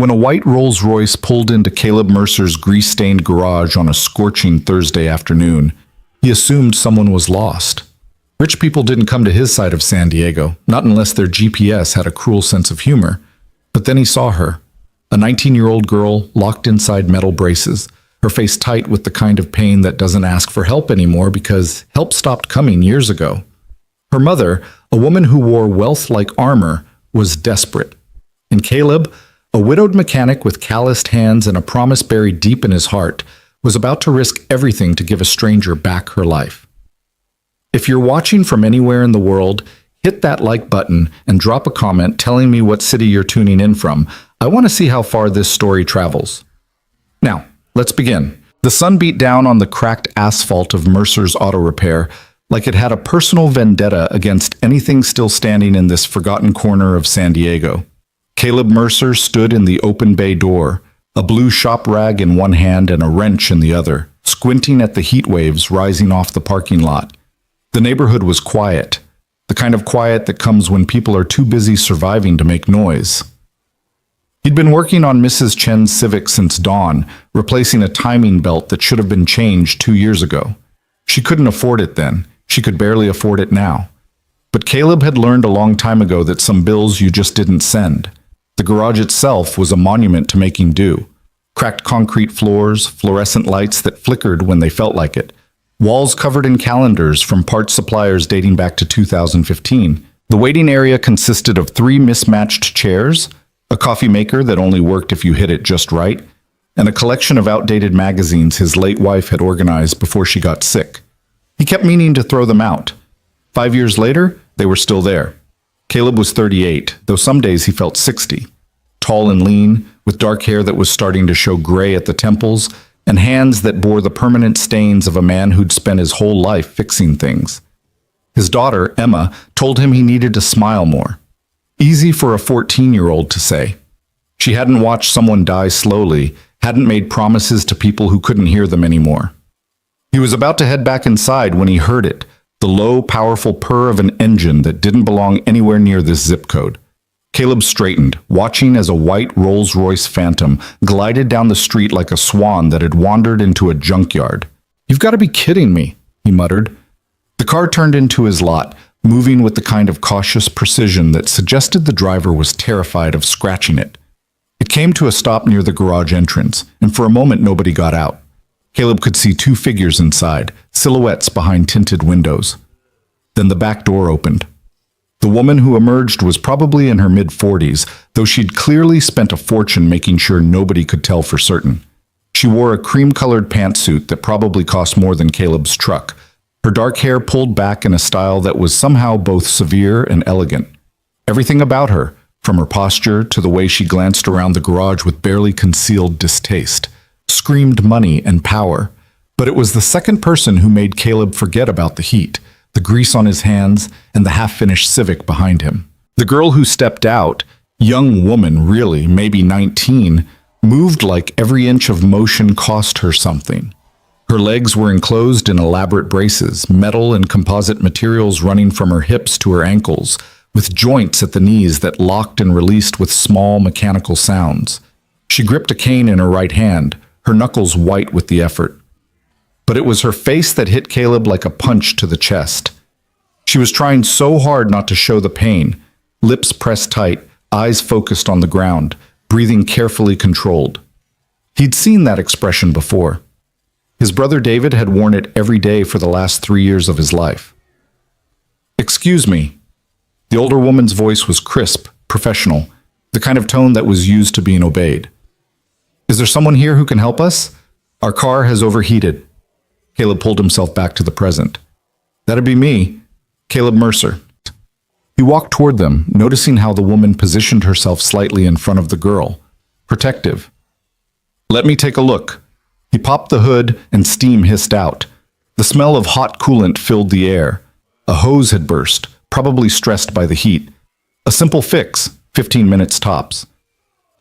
When a white Rolls-Royce pulled into Caleb Mercer's grease-stained garage on a scorching Thursday afternoon, he assumed someone was lost. Rich people didn't come to his side of San Diego, not unless their GPS had a cruel sense of humor. But then he saw her, a 19-year-old girl locked inside metal braces, her face tight with the kind of pain that doesn't ask for help anymore because help stopped coming years ago. Her mother, a woman who wore wealth like armor, was desperate. And Caleb, a widowed mechanic with calloused hands and a promise buried deep in his heart, was about to risk everything to give a stranger back her life. If you're watching from anywhere in the world, hit that like button and drop a comment telling me what city you're tuning in from. I want to see how far this story travels. Now, let's begin. The sun beat down on the cracked asphalt of Mercer's Auto Repair like it had a personal vendetta against anything still standing in this forgotten corner of San Diego. Caleb Mercer stood in the open bay door, a blue shop rag in one hand and a wrench in the other, squinting at the heat waves rising off the parking lot. The neighborhood was quiet, the kind of quiet that comes when people are too busy surviving to make noise. He'd been working on Mrs. Chen's Civic since dawn, replacing a timing belt that should have been changed 2 years ago. She couldn't afford it then. She could barely afford it now. But Caleb had learned a long time ago that some bills you just didn't send. The garage itself was a monument to making do. Cracked concrete floors, fluorescent lights that flickered when they felt like it, walls covered in calendars from parts suppliers dating back to 2015. The waiting area consisted of 3 mismatched chairs, a coffee maker that only worked if you hit it just right, and a collection of outdated magazines his late wife had organized before she got sick. He kept meaning to throw them out. 5 years later, they were still there. Caleb was 38, though some days he felt 60. Tall and lean, with dark hair that was starting to show gray at the temples, and hands that bore the permanent stains of a man who'd spent his whole life fixing things. His daughter, Emma, told him he needed to smile more. Easy for a 14-year-old to say. She hadn't watched someone die slowly, hadn't made promises to people who couldn't hear them anymore. He was about to head back inside when he heard it, the low, powerful purr of an engine that didn't belong anywhere near this zip code. Caleb straightened, watching as a white Rolls-Royce Phantom glided down the street like a swan that had wandered into a junkyard. "You've got to be kidding me," he muttered. The car turned into his lot, moving with the kind of cautious precision that suggested the driver was terrified of scratching it. It came to a stop near the garage entrance, and for a moment nobody got out. Caleb could see 2 figures inside, silhouettes behind tinted windows. Then the back door opened. The woman who emerged was probably in her mid-40s, though she'd clearly spent a fortune making sure nobody could tell for certain. She wore a cream-colored pantsuit that probably cost more than Caleb's truck, her dark hair pulled back in a style that was somehow both severe and elegant. Everything about her, from her posture to the way she glanced around the garage with barely concealed distaste, screamed money and power. But it was the second person who made Caleb forget about the heat, the grease on his hands, and the half-finished Civic behind him. The girl who stepped out, young woman really, maybe 19, moved like every inch of motion cost her something. Her legs were enclosed in elaborate braces, metal and composite materials running from her hips to her ankles, with joints at the knees that locked and released with small mechanical sounds. She gripped a cane in her right hand, her knuckles white with the effort. But it was her face that hit Caleb like a punch to the chest. She was trying so hard not to show the pain, lips pressed tight, eyes focused on the ground, breathing carefully controlled. He'd seen that expression before. His brother David had worn it every day for the last 3 years of his life. "Excuse me." The older woman's voice was crisp, professional, the kind of tone that was used to being obeyed. "Is there someone here who can help us? Our car has overheated." Caleb pulled himself back to the present. "That'd be me, Caleb Mercer." He walked toward them, noticing how the woman positioned herself slightly in front of the girl, protective. "Let me take a look." He popped the hood and steam hissed out. The smell of hot coolant filled the air. A hose had burst, probably stressed by the heat. A simple fix, 15 minutes tops.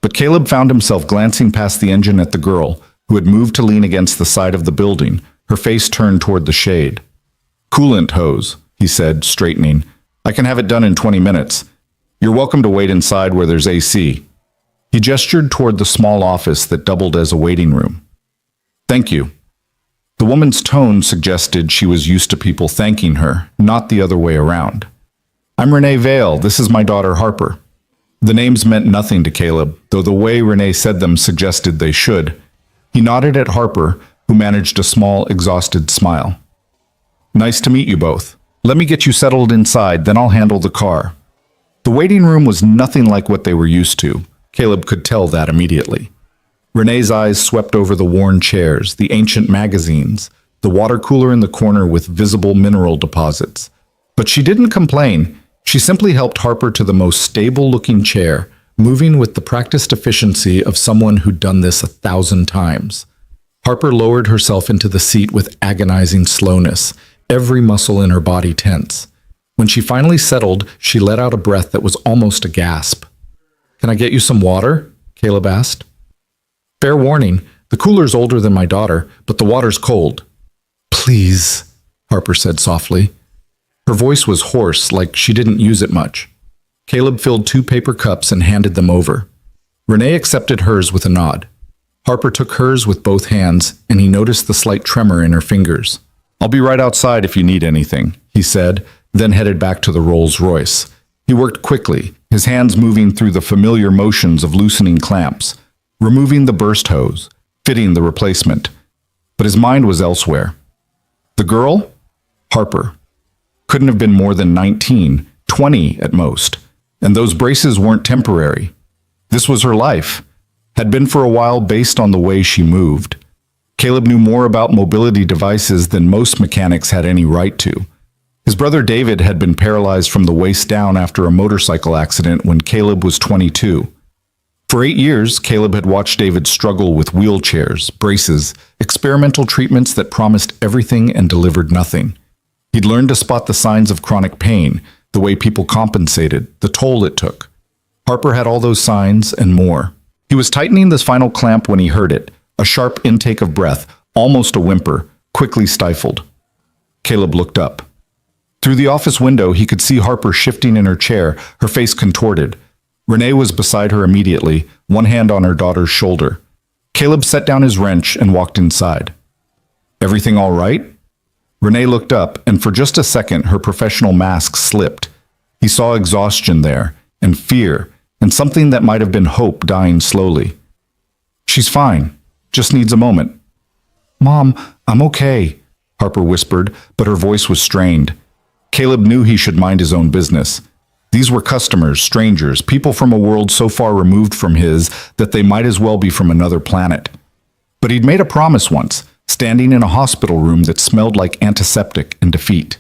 But Caleb found himself glancing past the engine at the girl, who had moved to lean against the side of the building, her face turned toward the shade. "Coolant hose," he said, straightening. "I can have it done in 20 minutes. You're welcome to wait inside where there's AC." He gestured toward the small office that doubled as a waiting room. Thank you. The woman's tone suggested she was used to people thanking her, not the other way around. I'm Renee Vale. This is my daughter Harper. The names meant nothing to Caleb, though the way Renee said them suggested they should. He nodded at Harper, who managed a small, exhausted smile. Nice to meet you both. Let me get you settled inside, then I'll handle the car. The waiting room was nothing like what they were used to. Caleb could tell that immediately. Renee's eyes swept over the worn chairs, the ancient magazines, the water cooler in the corner with visible mineral deposits. But she didn't complain. She simply helped Harper to the most stable-looking chair, moving with the practiced efficiency of someone who'd done this 1,000 times. Harper lowered herself into the seat with agonizing slowness, every muscle in her body tense. When she finally settled, she let out a breath that was almost a gasp. Can I get you some water? Caleb asked. Fair warning, the cooler's older than my daughter, but the water's cold. Please, Harper said softly. Her voice was hoarse, like she didn't use it much. Caleb filled 2 paper cups and handed them over. Renee accepted hers with a nod. Harper took hers with both hands, and he noticed the slight tremor in her fingers. I'll be right outside if you need anything, he said, then headed back to the Rolls-Royce. He worked quickly, his hands moving through the familiar motions of loosening clamps, removing the burst hose, fitting the replacement. But his mind was elsewhere. The girl? Harper. Couldn't have been more than 19, 20 at most. And those braces weren't temporary. This was her life. Had been for a while based on the way she moved. Caleb knew more about mobility devices than most mechanics had any right to. His brother David had been paralyzed from the waist down after a motorcycle accident when Caleb was 22. For 8 years, Caleb had watched David struggle with wheelchairs, braces, experimental treatments that promised everything and delivered nothing. He'd learned to spot the signs of chronic pain, the way people compensated, the toll it took. Harper had all those signs and more. He was tightening the final clamp when he heard it, a sharp intake of breath, almost a whimper, quickly stifled. Caleb looked up. Through the office window, he could see Harper shifting in her chair, her face contorted. Renee was beside her immediately, one hand on her daughter's shoulder. Caleb set down his wrench and walked inside. Everything all right? Renee looked up, and for just a second her professional mask slipped. He saw exhaustion there, and fear, and something that might have been hope dying slowly. She's fine. Just needs a moment. Mom, I'm okay, Harper whispered, but her voice was strained. Caleb knew he should mind his own business. These were customers, strangers, people from a world so far removed from his that they might as well be from another planet. But he'd made a promise once, standing in a hospital room that smelled like antiseptic and defeat.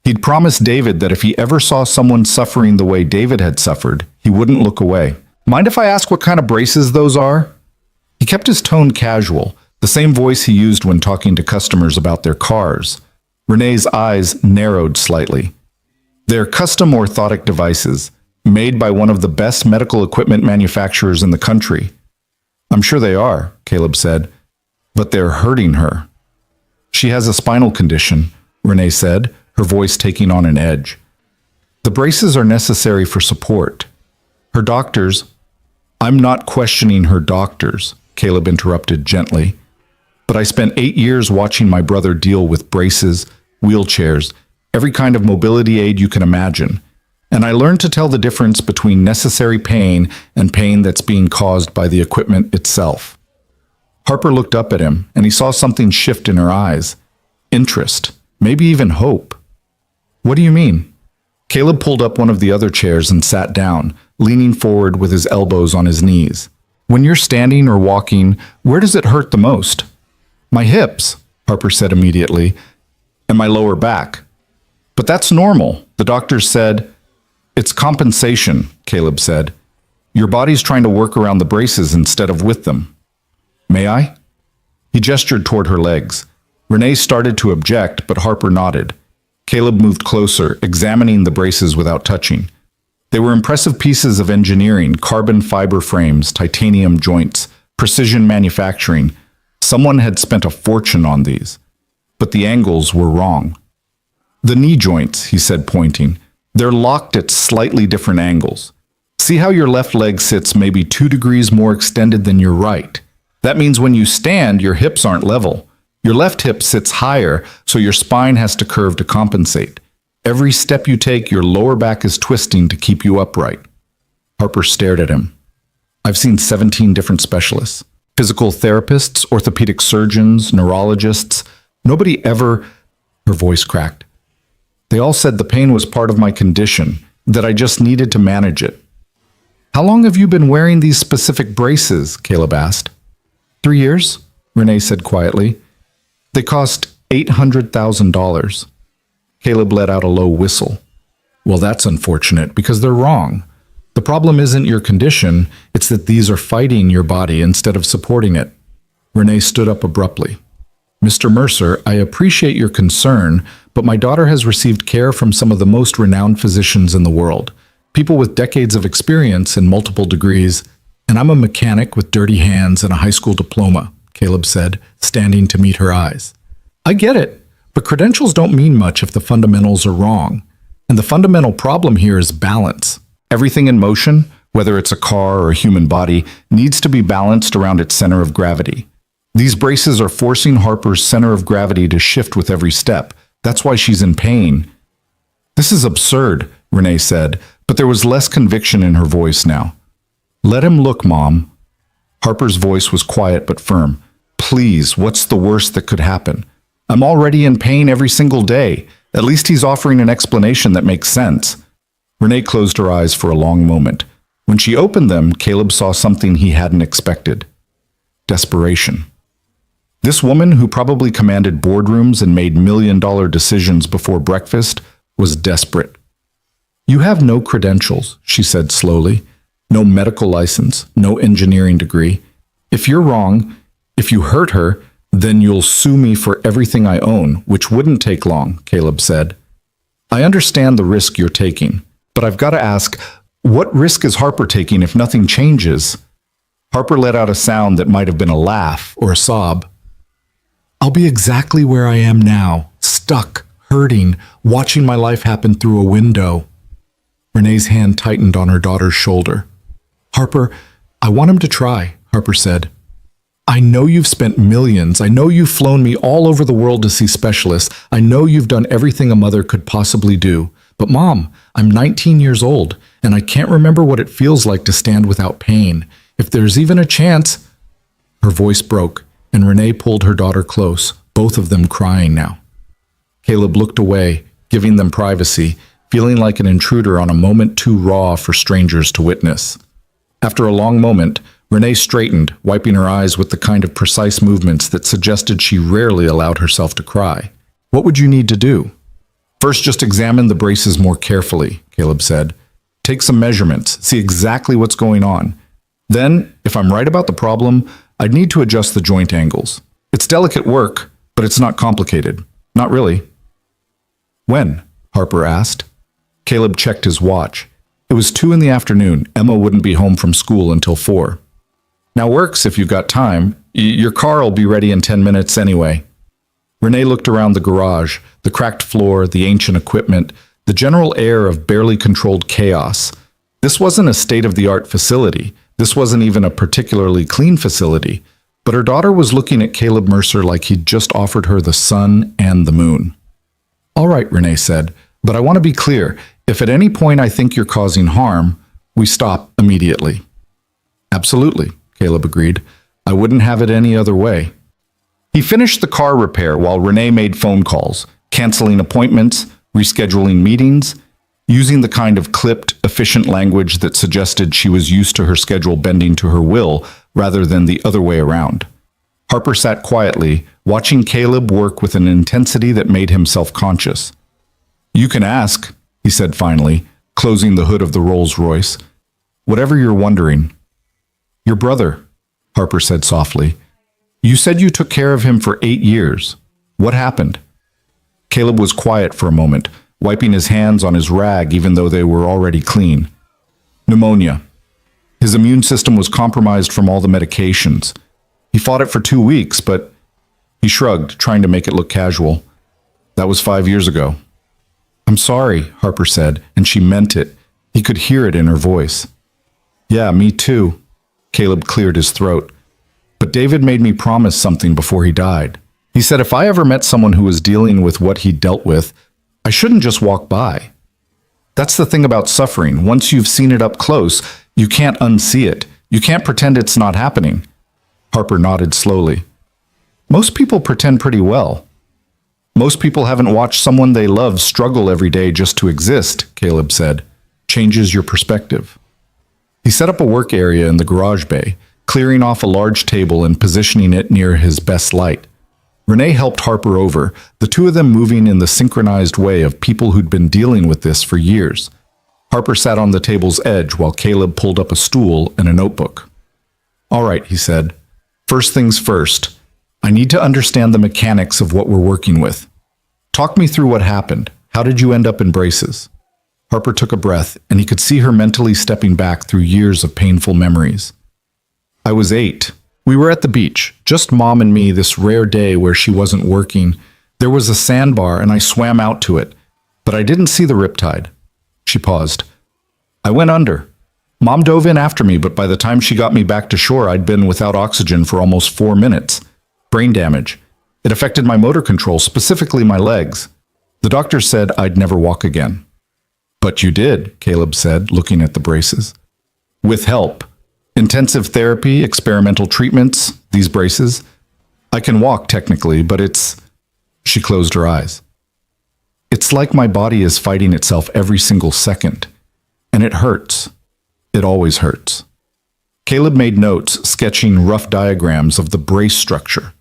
He'd promised David that if he ever saw someone suffering the way David had suffered, he wouldn't look away. Mind if I ask what kind of braces those are? He kept his tone casual, the same voice he used when talking to customers about their cars. Renee's eyes narrowed slightly. They're custom orthotic devices, made by one of the best medical equipment manufacturers in the country. I'm sure they are, Caleb said, but they're hurting her. She has a spinal condition, Renee said, her voice taking on an edge. The braces are necessary for support. Her doctors— I'm not questioning her doctors, Caleb interrupted gently, but I spent 8 years watching my brother deal with braces, wheelchairs, every kind of mobility aid you can imagine, and I learned to tell the difference between necessary pain and pain that's being caused by the equipment itself. Harper looked up at him, and he saw something shift in her eyes. Interest, maybe even hope. What do you mean? Caleb pulled up one of the other chairs and sat down, leaning forward with his elbows on his knees. When you're standing or walking, where does it hurt the most? My hips, Harper said immediately, and my lower back. But that's normal, the doctor said. It's compensation, Caleb said. Your body's trying to work around the braces instead of with them. May I? He gestured toward her legs. Renee started to object, but Harper nodded. Caleb moved closer, examining the braces without touching. They were impressive pieces of engineering, carbon fiber frames, titanium joints, precision manufacturing. Someone had spent a fortune on these. But the angles were wrong. The knee joints, he said, pointing. They're locked at slightly different angles. See how your left leg sits maybe 2 degrees more extended than your right. That means when you stand, your hips aren't level. Your left hip sits higher, so your spine has to curve to compensate. Every step you take, your lower back is twisting to keep you upright. Harper stared at him. I've seen 17 different specialists. Physical therapists, orthopedic surgeons, neurologists. Nobody ever... Her voice cracked. They all said the pain was part of my condition, that I just needed to manage it. How long have you been wearing these specific braces? Caleb asked. 3 years, Renee said quietly. They cost $800,000. Caleb let out a low whistle. Well, that's unfortunate because they're wrong. The problem isn't your condition, it's that these are fighting your body instead of supporting it. Renee stood up abruptly. Mr. Mercer, I appreciate your concern, but my daughter has received care from some of the most renowned physicians in the world, people with decades of experience and multiple degrees, and I'm a mechanic with dirty hands and a high school diploma, Caleb said, standing to meet her eyes. I get it, but credentials don't mean much if the fundamentals are wrong. And the fundamental problem here is balance. Everything in motion, whether it's a car or a human body, needs to be balanced around its center of gravity. These braces are forcing Harper's center of gravity to shift with every step. That's why she's in pain. This is absurd, Renee said, but there was less conviction in her voice now. Let him look, Mom. Harper's voice was quiet but firm. Please, what's the worst that could happen? I'm already in pain every single day. At least he's offering an explanation that makes sense. Renee closed her eyes for a long moment. When she opened them, Caleb saw something he hadn't expected. Desperation. This woman, who probably commanded boardrooms and made million-dollar decisions before breakfast, was desperate. You have no credentials, she said slowly. No medical license, no engineering degree. If you're wrong, if you hurt her, then you'll sue me for everything I own, which wouldn't take long, Caleb said. I understand the risk you're taking, but I've got to ask, what risk is Harper taking if nothing changes? Harper let out a sound that might have been a laugh or a sob. I'll be exactly where I am now, stuck, hurting, watching my life happen through a window. Renee's hand tightened on her daughter's shoulder. Harper, I want him to try, Harper said. I know you've spent millions. I know you've flown me all over the world to see specialists. I know you've done everything a mother could possibly do. But Mom, I'm 19 years old, and I can't remember what it feels like to stand without pain. If there's even a chance... Her voice broke, and Renee pulled her daughter close, both of them crying now. Caleb looked away, giving them privacy, feeling like an intruder on a moment too raw for strangers to witness. After a long moment, Renee straightened, wiping her eyes with the kind of precise movements that suggested she rarely allowed herself to cry. What would you need to do? First, just examine the braces more carefully, Caleb said. Take some measurements, see exactly what's going on. Then, if I'm right about the problem, I'd need to adjust the joint angles. It's delicate work, but it's not complicated. Not really. When? Harper asked. Caleb checked his watch. It was 2 in the afternoon. Emma wouldn't be home from school until 4. Now works if you've got time. Your car will be ready in 10 minutes anyway. Renee looked around the garage, the cracked floor, the ancient equipment, the general air of barely controlled chaos. This wasn't a state-of-the-art facility. This wasn't even a particularly clean facility. But her daughter was looking at Caleb Mercer like he'd just offered her the sun and the moon. All right, Renee said, but I want to be clear. If at any point I think you're causing harm, we stop immediately. Absolutely, Caleb agreed. I wouldn't have it any other way. He finished the car repair while Renee made phone calls, canceling appointments, rescheduling meetings, using the kind of clipped, efficient language that suggested she was used to her schedule bending to her will rather than the other way around. Harper sat quietly, watching Caleb work with an intensity that made him self-conscious. You can ask, he said finally, closing the hood of the Rolls-Royce. Whatever you're wondering. Your brother, Harper said softly. You said you took care of him for 8 years. What happened? Caleb was quiet for a moment, wiping his hands on his rag even though they were already clean. Pneumonia. His immune system was compromised from all the medications. He fought it for 2 weeks, but he shrugged, trying to make it look casual. That was 5 years ago. I'm sorry, Harper said, and she meant it. He could hear it in her voice. Yeah, me too. Caleb cleared his throat. But David made me promise something before he died. He said if I ever met someone who was dealing with what he dealt with, I shouldn't just walk by. That's the thing about suffering. Once you've seen it up close, you can't unsee it. You can't pretend it's not happening. Harper nodded slowly. Most people pretend pretty well. Most people haven't watched someone they love struggle every day just to exist, Caleb said. Changes your perspective. He set up a work area in the garage bay, clearing off a large table and positioning it near his best light. Renee helped Harper over, the two of them moving in the synchronized way of people who'd been dealing with this for years. Harper sat on the table's edge while Caleb pulled up a stool and a notebook. All right, he said. First things first. I need to understand the mechanics of what we're working with. Talk me through what happened. How did you end up in braces? Harper took a breath, and he could see her mentally stepping back through years of painful memories. I was 8. We were at the beach, just Mom and me this rare day where she wasn't working. There was a sandbar and I swam out to it, but I didn't see the riptide. She paused. I went under. Mom dove in after me, but by the time she got me back to shore, I'd been without oxygen for almost 4 minutes. Brain damage. It affected my motor control, specifically my legs. The doctor said I'd never walk again. But you did, Caleb said, looking at the braces. With help. Intensive therapy, experimental treatments, these braces. I can walk technically, but it's... She closed her eyes. It's like my body is fighting itself every single second. And it hurts. It always hurts. Caleb made notes, sketching rough diagrams of the brace structure.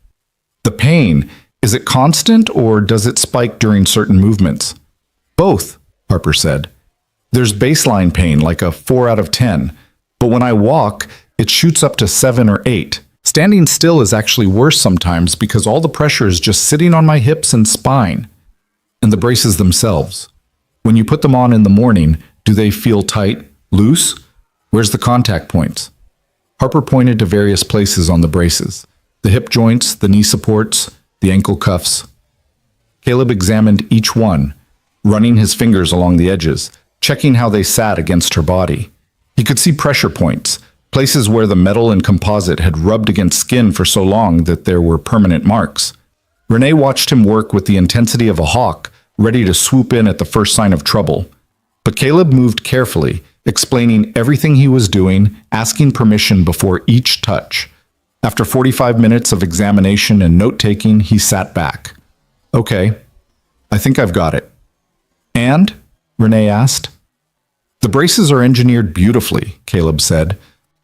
The pain, is it constant or does it spike during certain movements? Both, Harper said. There's baseline pain, like a 4 out of 10. But when I walk, it shoots up to 7 or 8. Standing still is actually worse sometimes because all the pressure is just sitting on my hips and spine. And the braces themselves. When you put them on in the morning, do they feel tight, loose? Where's the contact points? Harper pointed to various places on the braces. The hip joints, the knee supports, the ankle cuffs. Caleb examined each one, running his fingers along the edges, checking how they sat against her body. He could see pressure points, places where the metal and composite had rubbed against skin for so long that there were permanent marks. Renee watched him work with the intensity of a hawk, ready to swoop in at the first sign of trouble. But Caleb moved carefully, explaining everything he was doing, asking permission before each touch. After 45 minutes of examination and note-taking, he sat back. Okay, I think I've got it. And? Renee asked. The braces are engineered beautifully, Caleb said.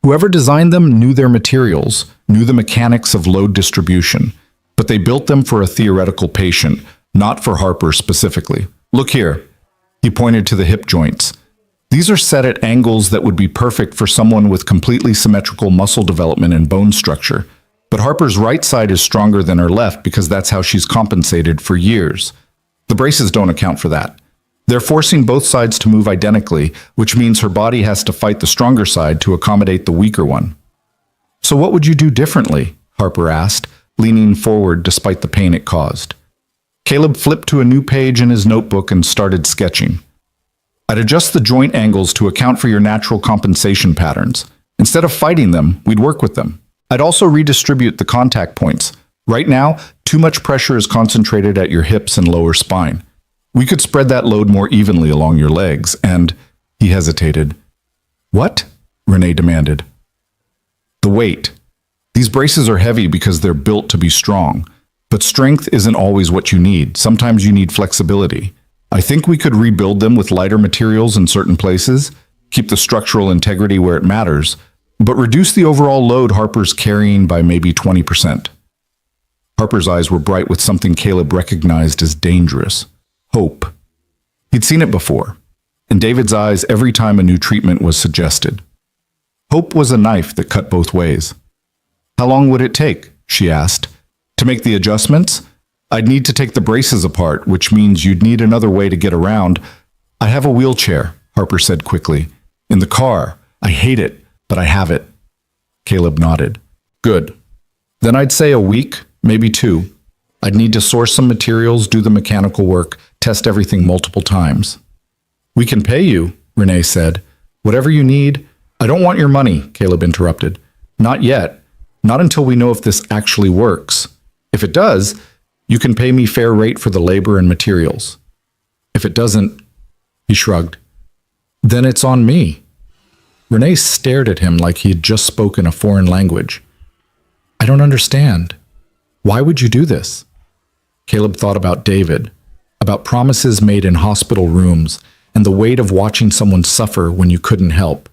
Whoever designed them knew their materials, knew the mechanics of load distribution, but they built them for a theoretical patient, not for Harper specifically. Look here. He pointed to the hip joints. These are set at angles that would be perfect for someone with completely symmetrical muscle development and bone structure. But Harper's right side is stronger than her left because that's how she's compensated for years. The braces don't account for that. They're forcing both sides to move identically, which means her body has to fight the stronger side to accommodate the weaker one. So what would you do differently? Harper asked, leaning forward despite the pain it caused. Caleb flipped to a new page in his notebook and started sketching. I'd adjust the joint angles to account for your natural compensation patterns. Instead of fighting them, we'd work with them. I'd also redistribute the contact points. Right now, too much pressure is concentrated at your hips and lower spine. We could spread that load more evenly along your legs, and... He hesitated. What? Renee demanded. The weight. These braces are heavy because they're built to be strong. But strength isn't always what you need. Sometimes you need flexibility. I think we could rebuild them with lighter materials in certain places, keep the structural integrity where it matters, but reduce the overall load Harper's carrying by maybe 20%. Harper's eyes were bright with something Caleb recognized as dangerous. Hope. He'd seen it before, in David's eyes every time a new treatment was suggested. Hope was a knife that cut both ways. How long would it take, she asked, to make the adjustments? I'd need to take the braces apart, which means you'd need another way to get around. I have a wheelchair, Harper said quickly. In the car. I hate it, but I have it. Caleb nodded. Good. Then I'd say a week, maybe 2. I'd need to source some materials, do the mechanical work, test everything multiple times. We can pay you, Renee said. Whatever you need, I don't want your money, Caleb interrupted. Not yet. Not until we know if this actually works. If it does, you can pay me fair rate for the labor and materials. If it doesn't, he shrugged, then it's on me. Renee stared at him like he had just spoken a foreign language. I don't understand. Why would you do this? Caleb thought about David, about promises made in hospital rooms, and the weight of watching someone suffer when you couldn't help.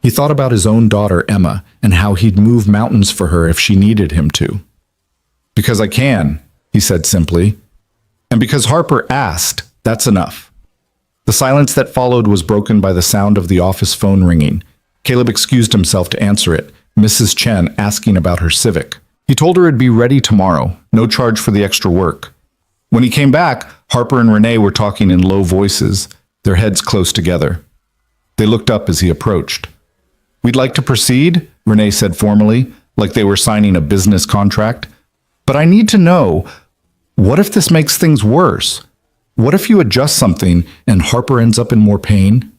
He thought about his own daughter, Emma, and how he'd move mountains for her if she needed him to. Because I can, he said simply. And because Harper asked, that's enough. The silence that followed was broken by the sound of the office phone ringing. Caleb excused himself to answer it, Mrs. Chen asking about her Civic. He told her it'd be ready tomorrow, no charge for the extra work. When he came back, Harper and Renee were talking in low voices, their heads close together. They looked up as he approached. We'd like to proceed, Renee said formally, like they were signing a business contract. But I need to know, what if this makes things worse? What if you adjust something and Harper ends up in more pain?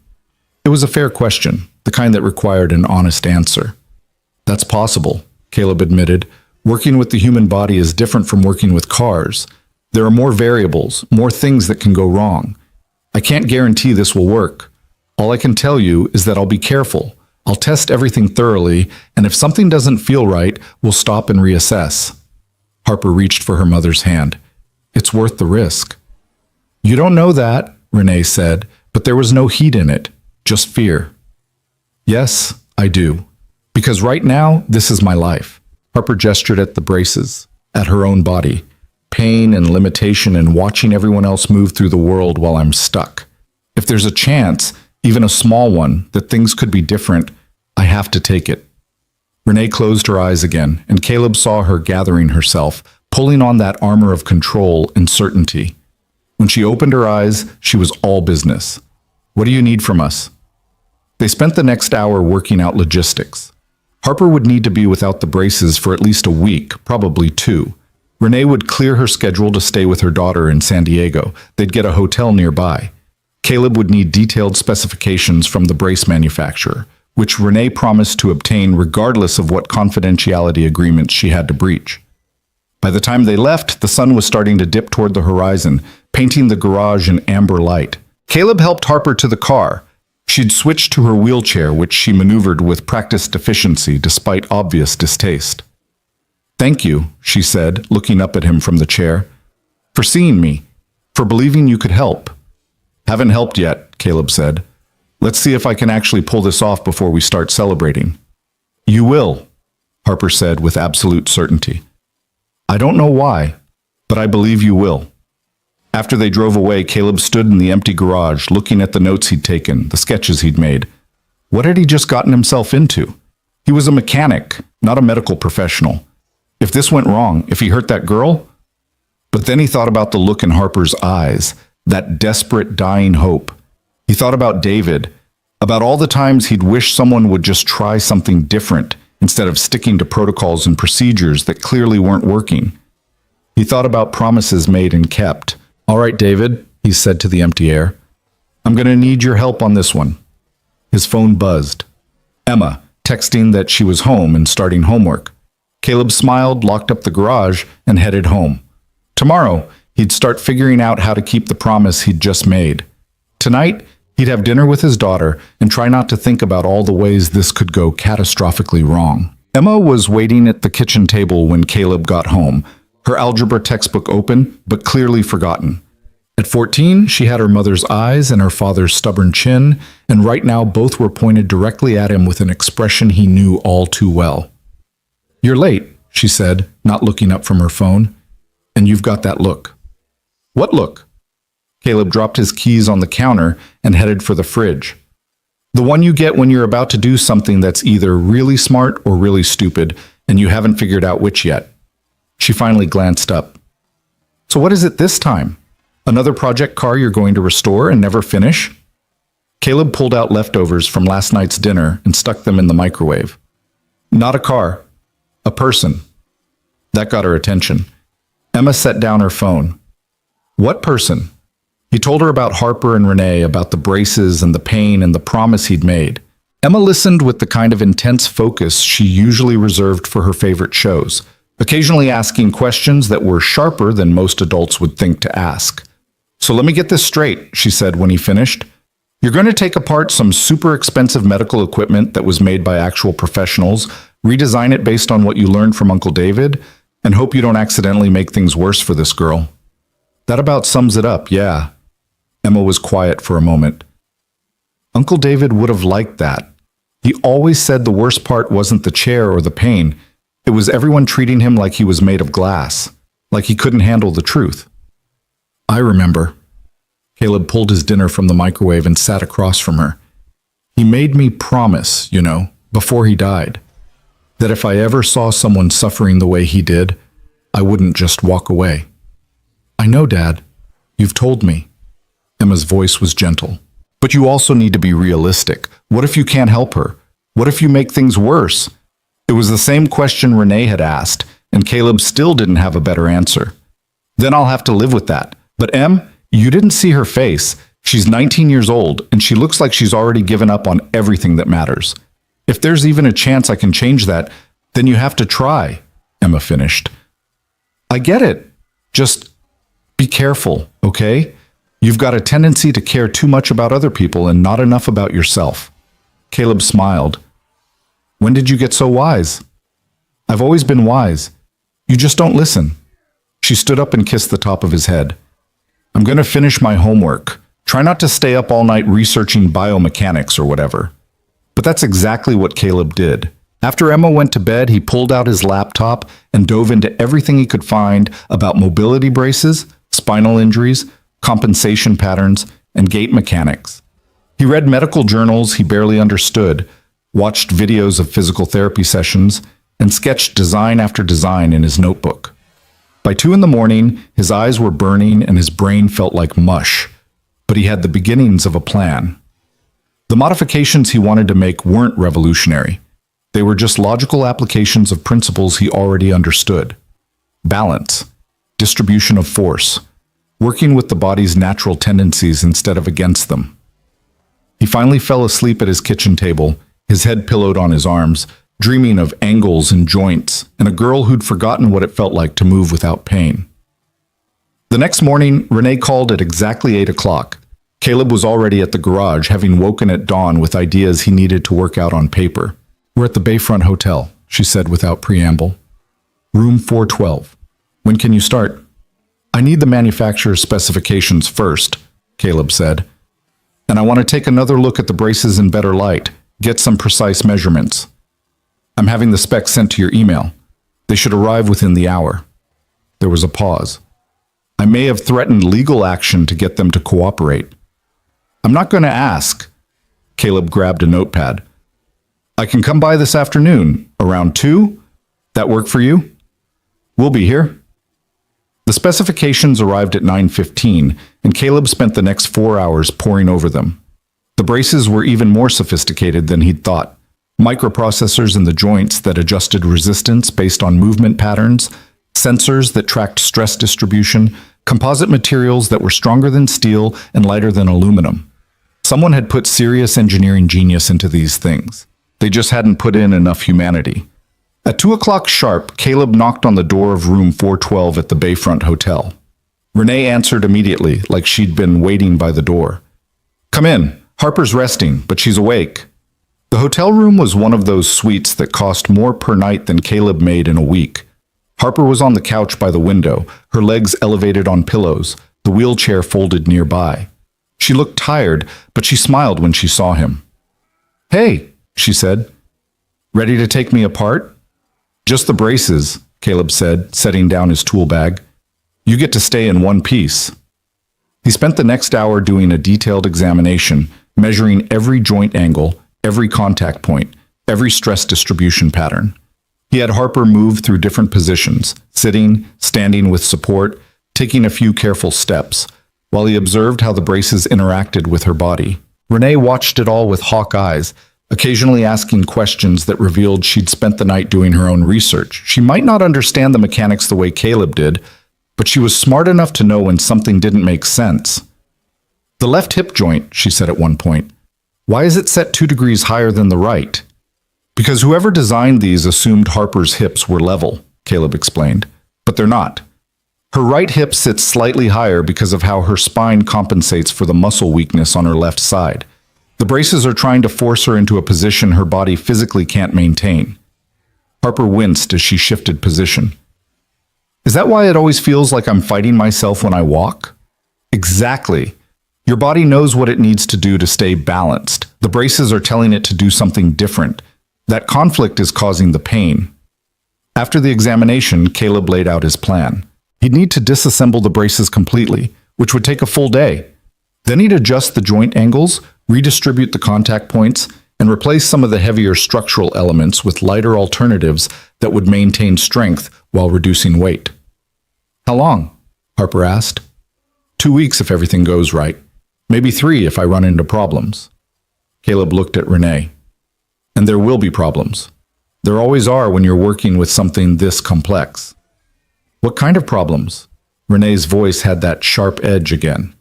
It was a fair question, the kind that required an honest answer. That's possible, Caleb admitted. Working with the human body is different from working with cars. There are more variables, more things that can go wrong. I can't guarantee this will work. All I can tell you is that I'll be careful. I'll test everything thoroughly, and if something doesn't feel right, we'll stop and reassess. Harper reached for her mother's hand. It's worth the risk. You don't know that, Renee said, but there was no heat in it, just fear. Yes, I do. Because right now, this is my life. Harper gestured at the braces, at her own body. Pain and limitation and watching everyone else move through the world while I'm stuck. If there's a chance, even a small one, that things could be different, I have to take it. Renee closed her eyes again, and Caleb saw her gathering herself, pulling on that armor of control and certainty. When she opened her eyes, she was all business. What do you need from us? They spent the next hour working out logistics. Harper would need to be without the braces for at least a week, probably 2. Renee would clear her schedule to stay with her daughter in San Diego. They'd get a hotel nearby. Caleb would need detailed specifications from the brace manufacturer, which Renee promised to obtain regardless of what confidentiality agreements she had to breach. By the time they left, the sun was starting to dip toward the horizon, painting the garage in amber light. Caleb helped Harper to the car. She'd switched to her wheelchair, which she maneuvered with practiced efficiency despite obvious distaste. Thank you, she said, looking up at him from the chair, for seeing me, for believing you could help. Haven't helped yet, Caleb said. Let's see if I can actually pull this off before we start celebrating. You will, Harper said with absolute certainty. I don't know why, but I believe you will. After they drove away, Caleb stood in the empty garage, looking at the notes he'd taken, the sketches he'd made. What had he just gotten himself into? He was a mechanic, not a medical professional. If this went wrong, if he hurt that girl? But then he thought about the look in Harper's eyes, that desperate, dying hope. He thought about David, about all the times he'd wish someone would just try something different instead of sticking to protocols and procedures that clearly weren't working. He thought about promises made and kept. All right, David, he said to the empty air. I'm going to need your help on this one. His phone buzzed. Emma, texting that she was home and starting homework. Caleb smiled, locked up the garage, and headed home. Tomorrow, he'd start figuring out how to keep the promise he'd just made. Tonight, he'd have dinner with his daughter and try not to think about all the ways this could go catastrophically wrong. Emma was waiting at the kitchen table when Caleb got home, her algebra textbook open, but clearly forgotten. At 14, she had her mother's eyes and her father's stubborn chin, and right now both were pointed directly at him with an expression he knew all too well. You're late, she said, not looking up from her phone. And you've got that look. What look? Caleb dropped his keys on the counter and headed for the fridge. The one you get when you're about to do something that's either really smart or really stupid, and you haven't figured out which yet. She finally glanced up. So what is it this time? Another project car you're going to restore and never finish? Caleb pulled out leftovers from last night's dinner and stuck them in the microwave. Not a car. A person. That got her attention. Emma set down her phone. What person? He told her about Harper and Renee, about the braces and the pain and the promise he'd made. Emma listened with the kind of intense focus she usually reserved for her favorite shows, occasionally asking questions that were sharper than most adults would think to ask. "So let me get this straight," she said when he finished. "You're going to take apart some super expensive medical equipment that was made by actual professionals, redesign it based on what you learned from Uncle David, and hope you don't accidentally make things worse for this girl." "That about sums it up, yeah." Emma was quiet for a moment. Uncle David would have liked that. He always said the worst part wasn't the chair or the pain. It was everyone treating him like he was made of glass, like he couldn't handle the truth. "I remember." Caleb pulled his dinner from the microwave and sat across from her. "He made me promise, before he died, that if I ever saw someone suffering the way he did, I wouldn't just walk away." "I know, Dad. You've told me." Emma's voice was gentle. "But you also need to be realistic. What if you can't help her? What if you make things worse?" It was the same question Renee had asked, and Caleb still didn't have a better answer. "Then I'll have to live with that. But Em, you didn't see her face. She's 19 years old, and she looks like she's already given up on everything that matters. If there's even a chance I can change that, then you have to try," Emma finished. "I get it. Just be careful, okay? You've got a tendency to care too much about other people and not enough about yourself." Caleb smiled. "When did you get so wise?" "I've always been wise. You just don't listen." She stood up and kissed the top of his head. "I'm going to finish my homework. Try not to stay up all night researching biomechanics or whatever." But that's exactly what Caleb did. After Emma went to bed, he pulled out his laptop and dove into everything he could find about mobility braces, spinal injuries, compensation patterns, and gait mechanics. He read medical journals he barely understood, watched videos of physical therapy sessions, and sketched design after design in his notebook. By 2 a.m, his eyes were burning and his brain felt like mush, but he had the beginnings of a plan. The modifications he wanted to make weren't revolutionary. They were just logical applications of principles he already understood. Balance, distribution of force, working with the body's natural tendencies instead of against them. He finally fell asleep at his kitchen table, his head pillowed on his arms, dreaming of angles and joints, and a girl who'd forgotten what it felt like to move without pain. The next morning, Renee called at exactly 8 o'clock. Caleb was already at the garage, having woken at dawn with ideas he needed to work out on paper. "We're at the Bayfront Hotel," she said without preamble. "Room 412. When can you start?" "I need the manufacturer's specifications first," Caleb said. "And I want to take another look at the braces in better light, get some precise measurements. I'm having the specs sent to your email. They should arrive within the hour." There was a pause. "I may have threatened legal action to get them to cooperate." "I'm not going to ask." Caleb grabbed a notepad. "I can come by this afternoon, around 2? That work for you?" "We'll be here." The specifications arrived at 9:15, and Caleb spent the next 4 hours poring over them. The braces were even more sophisticated than he'd thought. Microprocessors in the joints that adjusted resistance based on movement patterns, sensors that tracked stress distribution, composite materials that were stronger than steel and lighter than aluminum. Someone had put serious engineering genius into these things. They just hadn't put in enough humanity. At 2 o'clock sharp, Caleb knocked on the door of room 412 at the Bayfront Hotel. Renee answered immediately, like she'd been waiting by the door. "Come in. Harper's resting, but she's awake." The hotel room was one of those suites that cost more per night than Caleb made in a week. Harper was on the couch by the window, her legs elevated on pillows, the wheelchair folded nearby. She looked tired, but she smiled when she saw him. "Hey," she said. "Ready to take me apart?" "Just the braces," Caleb said, setting down his tool bag. "You get to stay in one piece." He spent the next hour doing a detailed examination, measuring every joint angle, every contact point, every stress distribution pattern. He had Harper move through different positions, sitting, standing with support, taking a few careful steps, while he observed how the braces interacted with her body. Renee watched it all with hawk eyes, occasionally asking questions that revealed she'd spent the night doing her own research. She might not understand the mechanics the way Caleb did, but she was smart enough to know when something didn't make sense. "The left hip joint," she said at one point. Why is it set 2 degrees higher than the right? Because whoever designed these assumed Harper's hips were level, Caleb explained. But they're not. Her right hip sits slightly higher because of how her spine compensates for the muscle weakness on her left side. The braces are trying to force her into a position her body physically can't maintain. Harper winced as she shifted position. Is that why it always feels like I'm fighting myself when I walk? Exactly. Your body knows what it needs to do to stay balanced. The braces are telling it to do something different. That conflict is causing the pain. After the examination, Caleb laid out his plan. He'd need to disassemble the braces completely, which would take a full day. Then he'd adjust the joint angles, redistribute the contact points, and replace some of the heavier structural elements with lighter alternatives that would maintain strength while reducing weight. How long? Harper asked. 2 weeks if everything goes right. Maybe 3 if I run into problems. Caleb looked at Renee. And there will be problems. There always are when you're working with something this complex. What kind of problems? Renee's voice had that sharp edge again.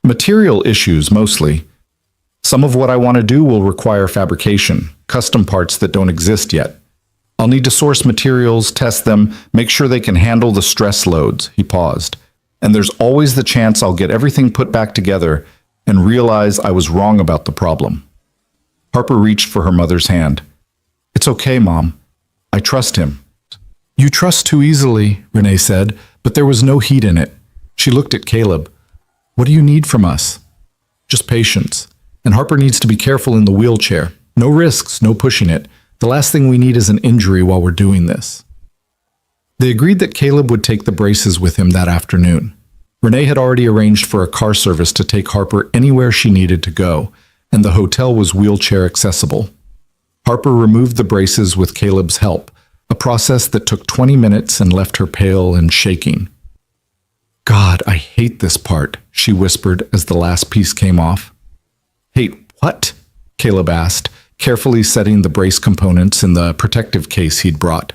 Material issues, mostly. Some of what I want to do will require fabrication, custom parts that don't exist yet. I'll need to source materials, test them, make sure they can handle the stress loads, he paused. And there's always the chance I'll get everything put back together and realize I was wrong about the problem. Harper reached for her mother's hand. It's okay, Mom. I trust him. You trust too easily, Renee said, but there was no heat in it. She looked at Caleb. What do you need from us? Just patience. And Harper needs to be careful in the wheelchair. No risks, no pushing it. The last thing we need is an injury while we're doing this. They agreed that Caleb would take the braces with him that afternoon. Renee had already arranged for a car service to take Harper anywhere she needed to go, and the hotel was wheelchair accessible. Harper removed the braces with Caleb's help, a process that took 20 minutes and left her pale and shaking. God, I hate this part, she whispered as the last piece came off. Hate what? Caleb asked, carefully setting the brace components in the protective case he'd brought.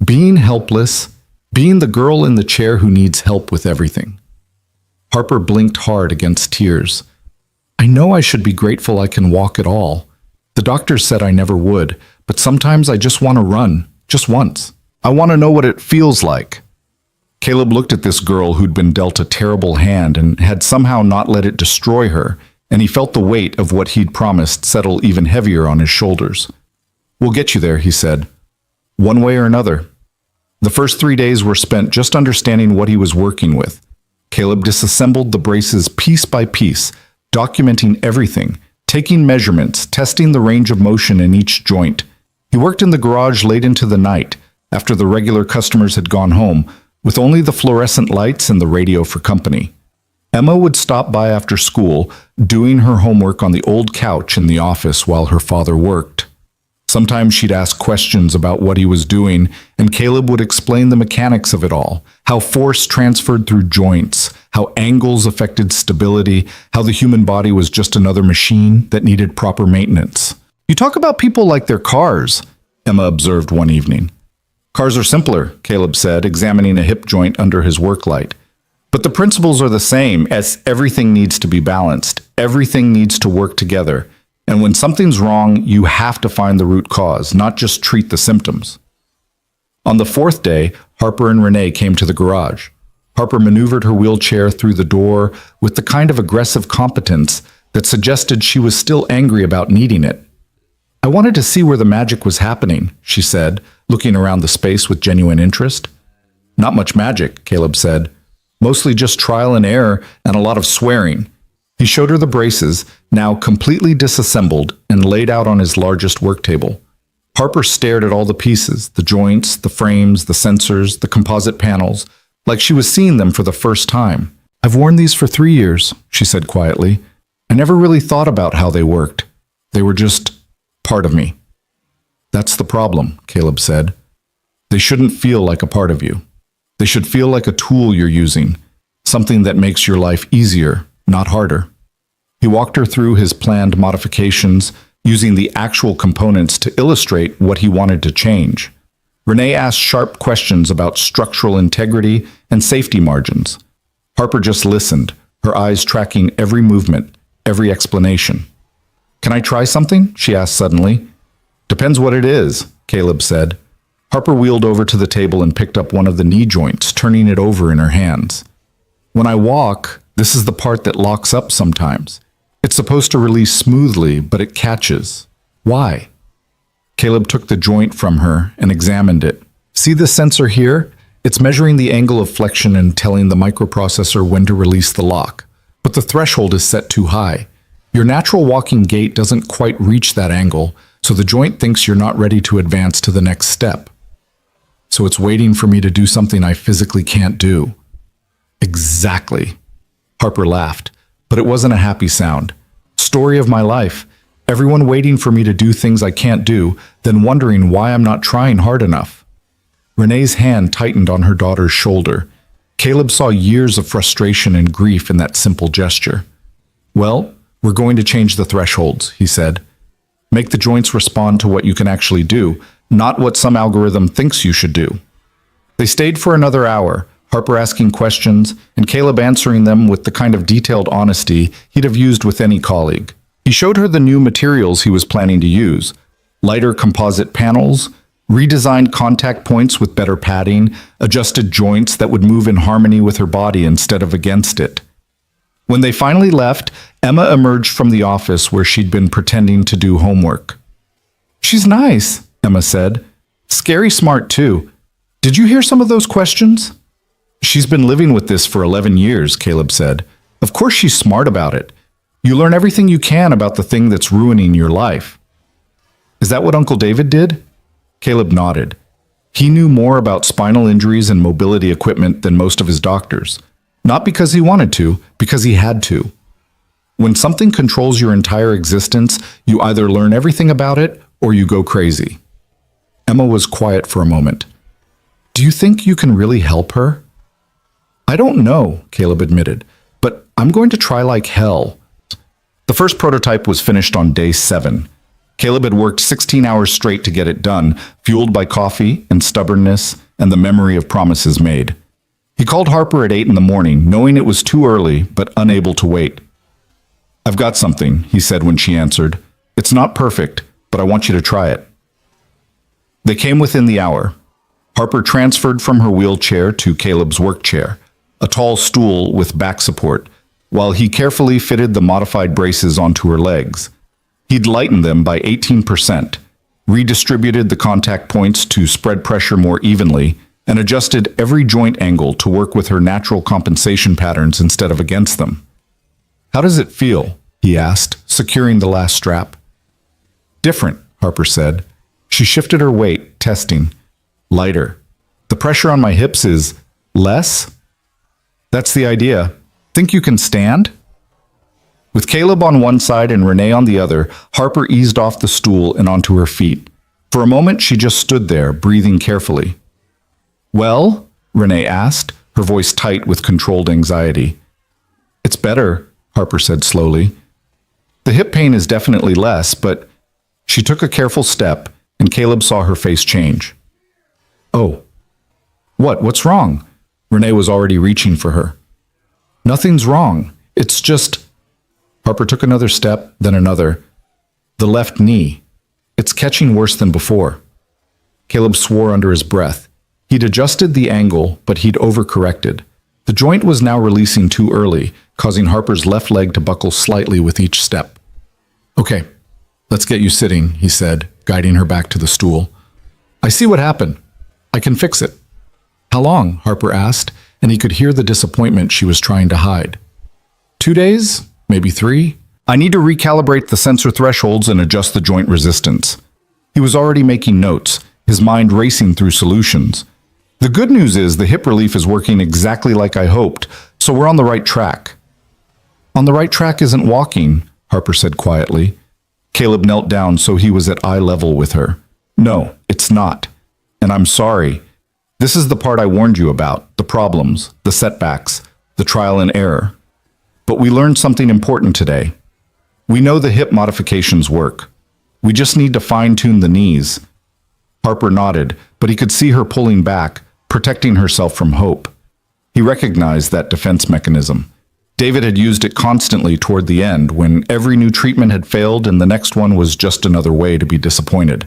Being helpless, being the girl in the chair who needs help with everything. Harper blinked hard against tears. I know I should be grateful I can walk at all. The doctor said I never would, but sometimes I just want to run, just once. I want to know what it feels like. Caleb looked at this girl who'd been dealt a terrible hand and had somehow not let it destroy her, and he felt the weight of what he'd promised settle even heavier on his shoulders. We'll get you there, he said. One way or another. The first 3 days were spent just understanding what he was working with. Caleb disassembled the braces piece by piece, documenting everything, taking measurements, testing the range of motion in each joint. He worked in the garage late into the night, after the regular customers had gone home, with only the fluorescent lights and the radio for company. Emma would stop by after school, doing her homework on the old couch in the office while her father worked. Sometimes she'd ask questions about what he was doing, and Caleb would explain the mechanics of it all, how force transferred through joints, how angles affected stability, how the human body was just another machine that needed proper maintenance. You talk about people like their cars, Emma observed one evening. Cars are simpler, Caleb said, examining a hip joint under his work light. But the principles are the same, as everything needs to be balanced. Everything needs to work together. And when something's wrong, you have to find the root cause, not just treat the symptoms. On the 4th day, Harper and Renee came to the garage. Harper maneuvered her wheelchair through the door with the kind of aggressive competence that suggested she was still angry about needing it. I wanted to see where the magic was happening, she said, looking around the space with genuine interest. Not much magic, Caleb said. Mostly just trial and error and a lot of swearing. He showed her the braces, now completely disassembled and laid out on his largest work table. Harper stared at all the pieces, the joints, the frames, the sensors, the composite panels, like she was seeing them for the first time. I've worn these for 3 years, she said quietly. I never really thought about how they worked. They were just part of me. That's the problem, Caleb said. They shouldn't feel like a part of you. They should feel like a tool you're using, something that makes your life easier, not harder. He walked her through his planned modifications, using the actual components to illustrate what he wanted to change. Renee asked sharp questions about structural integrity and safety margins. Harper just listened, her eyes tracking every movement, every explanation. Can I try something? She asked suddenly. Depends what it is, Caleb said. Harper wheeled over to the table and picked up one of the knee joints, turning it over in her hands. When I walk, this is the part that locks up sometimes. It's supposed to release smoothly, but it catches. Why? Caleb took the joint from her and examined it. See this sensor here? It's measuring the angle of flexion and telling the microprocessor when to release the lock. But the threshold is set too high. Your natural walking gait doesn't quite reach that angle, so the joint thinks you're not ready to advance to the next step. So it's waiting for me to do something I physically can't do. Exactly. Harper laughed, but it wasn't a happy sound. Story of my life. Everyone waiting for me to do things I can't do, then wondering why I'm not trying hard enough. Renee's hand tightened on her daughter's shoulder. Caleb saw years of frustration and grief in that simple gesture. Well, we're going to change the thresholds, he said. Make the joints respond to what you can actually do, not what some algorithm thinks you should do. They stayed for another hour, Harper asking questions and Caleb answering them with the kind of detailed honesty he'd have used with any colleague. He showed her the new materials he was planning to use: lighter composite panels, redesigned contact points with better padding, adjusted joints that would move in harmony with her body instead of against it. When they finally left, Emma emerged from the office where she'd been pretending to do homework. She's nice, Emma said. Scary smart, too. Did you hear some of those questions? She's been living with this for 11 years, Caleb said. Of course she's smart about it. You learn everything you can about the thing that's ruining your life. Is that what Uncle David did? Caleb nodded. He knew more about spinal injuries and mobility equipment than most of his doctors. Not because he wanted to, because he had to. When something controls your entire existence, you either learn everything about it or you go crazy. Emma was quiet for a moment. Do you think you can really help her? I don't know, Caleb admitted, but I'm going to try like hell. The first prototype was finished on day 7. Caleb had worked 16 hours straight to get it done, fueled by coffee and stubbornness and the memory of promises made. He called Harper at 8 in the morning, knowing it was too early, but unable to wait. I've got something, he said when she answered. It's not perfect, but I want you to try it. They came within the hour. Harper transferred from her wheelchair to Caleb's work chair, a tall stool with back support, while he carefully fitted the modified braces onto her legs. He'd lightened them by 18%, redistributed the contact points to spread pressure more evenly, and adjusted every joint angle to work with her natural compensation patterns instead of against them. How does it feel? He asked, securing the last strap. Different, Harper said. She shifted her weight, testing. Lighter. The pressure on my hips is less? That's the idea. Think you can stand? With Caleb on one side and Renee on the other, Harper eased off the stool and onto her feet. For a moment, she just stood there, breathing carefully. Well? Renee asked, her voice tight with controlled anxiety. It's better, Harper said slowly. The hip pain is definitely less, but she took a careful step, and Caleb saw her face change. Oh. What's wrong? Renee was already reaching for her. Nothing's wrong. It's just... Harper took another step, then another. The left knee. It's catching worse than before. Caleb swore under his breath. He'd adjusted the angle, but he'd overcorrected. The joint was now releasing too early, causing Harper's left leg to buckle slightly with each step. Okay, let's get you sitting, he said, guiding her back to the stool. I see what happened. I can fix it. How long? Harper asked, and he could hear the disappointment she was trying to hide. 2 days? Maybe 3? I need to recalibrate the sensor thresholds and adjust the joint resistance. He was already making notes, his mind racing through solutions. The good news is the hip relief is working exactly like I hoped, so we're on the right track. On the right track isn't walking, Harper said quietly. Caleb knelt down so he was at eye level with her. No, it's not. And I'm sorry. This is the part I warned you about, the problems, the setbacks, the trial and error. But we learned something important today. We know the hip modifications work. We just need to fine-tune the knees. Harper nodded, but he could see her pulling back, protecting herself from hope. He recognized that defense mechanism. David had used it constantly toward the end, when every new treatment had failed and the next one was just another way to be disappointed.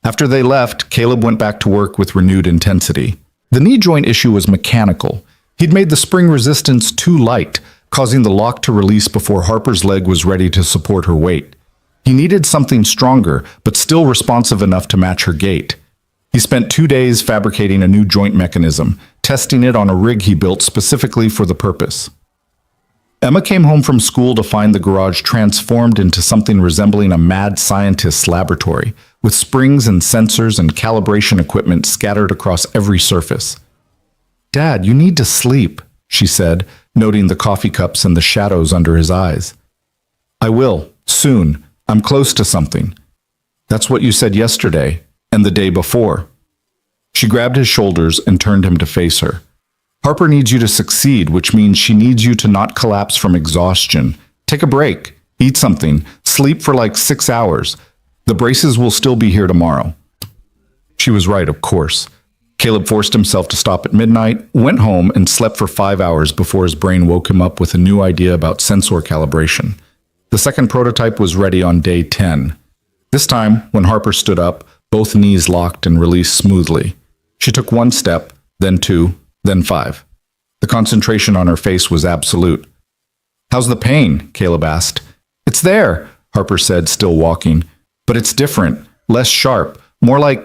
After they left, Caleb went back to work with renewed intensity. The knee joint issue was mechanical. He'd made the spring resistance too light, causing the lock to release before Harper's leg was ready to support her weight. He needed something stronger, but still responsive enough to match her gait. He spent 2 days fabricating a new joint mechanism, testing it on a rig he built specifically for the purpose. Emma came home from school to find the garage transformed into something resembling a mad scientist's laboratory, with springs and sensors and calibration equipment scattered across every surface. "Dad, you need to sleep," she said, noting the coffee cups and the shadows under his eyes. "I will, soon. I'm close to something." "That's what you said yesterday, and the day before." She grabbed his shoulders and turned him to face her. "Harper needs you to succeed, which means she needs you to not collapse from exhaustion. Take a break, eat something, sleep for like 6 hours. The braces will still be here tomorrow." She was right, of course. Caleb forced himself to stop at midnight, went home, and slept for 5 hours before his brain woke him up with a new idea about sensor calibration. The second prototype was ready on day 10. This time, when Harper stood up, both knees locked and released smoothly. She took 1 step, then 2, then 5. The concentration on her face was absolute. "How's the pain?" Caleb asked. "It's there," Harper said, still walking. "But it's different, less sharp, more like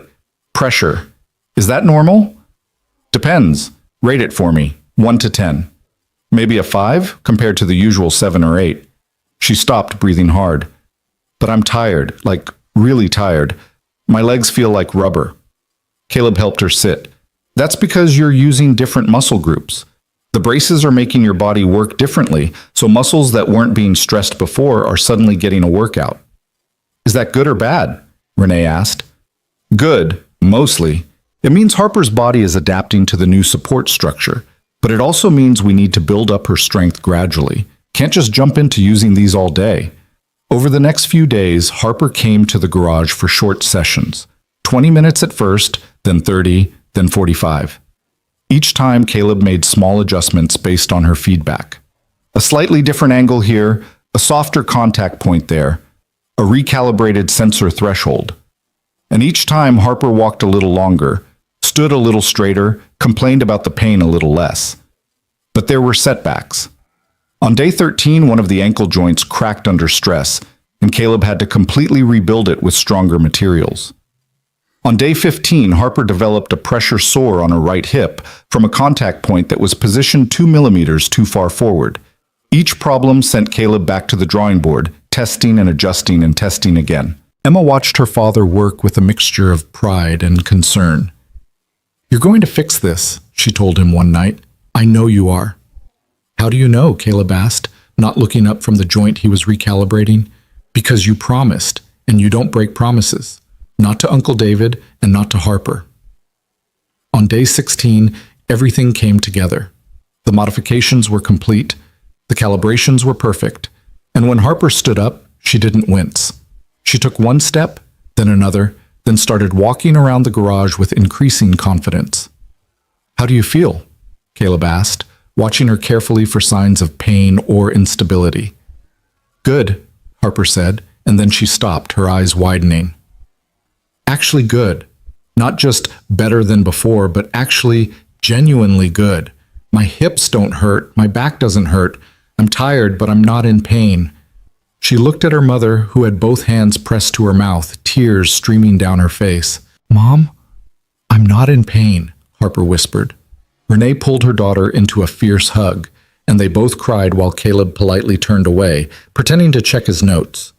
pressure. Is that normal?" "Depends. Rate it for me, 1 to 10. Maybe a 5 compared to the usual 7 or 8. She stopped, breathing hard. "But I'm tired, like really tired. My legs feel like rubber." Caleb helped her sit. "That's because you're using different muscle groups. The braces are making your body work differently, so muscles that weren't being stressed before are suddenly getting a workout." "Is that good or bad?" Renee asked. "Good, mostly. It means Harper's body is adapting to the new support structure, but it also means we need to build up her strength gradually. Can't just jump into using these all day." Over the next few days, Harper came to the garage for short sessions. 20 minutes at first, then 30, then 45. Each time, Caleb made small adjustments based on her feedback. A slightly different angle here, a softer contact point there, a recalibrated sensor threshold. And each time, Harper walked a little longer, stood a little straighter, complained about the pain a little less. But there were setbacks. On day 13, one of the ankle joints cracked under stress, and Caleb had to completely rebuild it with stronger materials. On day 15, Harper developed a pressure sore on her right hip from a contact point that was positioned 2 millimeters too far forward. Each problem sent Caleb back to the drawing board, testing and adjusting and testing again. Emma watched her father work with a mixture of pride and concern. "You're going to fix this," she told him one night. "I know you are." "How do you know?" Caleb asked, not looking up from the joint he was recalibrating. "Because you promised, and you don't break promises. Not to Uncle David and not to Harper." On day 16, everything came together. The modifications were complete, the calibrations were perfect, and when Harper stood up, she didn't wince. She took 1 step, then another, then started walking around the garage with increasing confidence. "How do you feel?" Caleb asked, watching her carefully for signs of pain or instability. "Good," Harper said, and then she stopped, her eyes widening. "Actually good. Not just better than before, but actually genuinely good. My hips don't hurt, my back doesn't hurt. I'm tired, but I'm not in pain." She looked at her mother, who had both hands pressed to her mouth, tears streaming down her face. "Mom, I'm not in pain," Harper whispered. Renee pulled her daughter into a fierce hug, and they both cried while Caleb politely turned away, pretending to check his notes.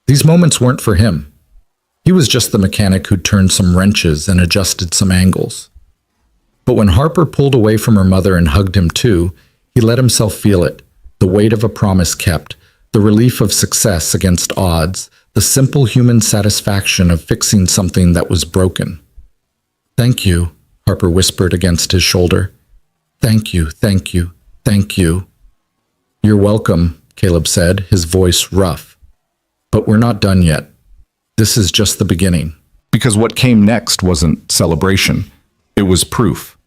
These moments weren't for him. He was just the mechanic who'd turned some wrenches and adjusted some angles. But when Harper pulled away from her mother and hugged him too, he let himself feel it, the weight of a promise kept, the relief of success against odds, the simple human satisfaction of fixing something that was broken. "Thank you," Harper whispered against his shoulder. "Thank you, thank you, thank you." "You're welcome," Caleb said, his voice rough. "But we're not done yet. This is just the beginning." Because what came next wasn't celebration. It was proof.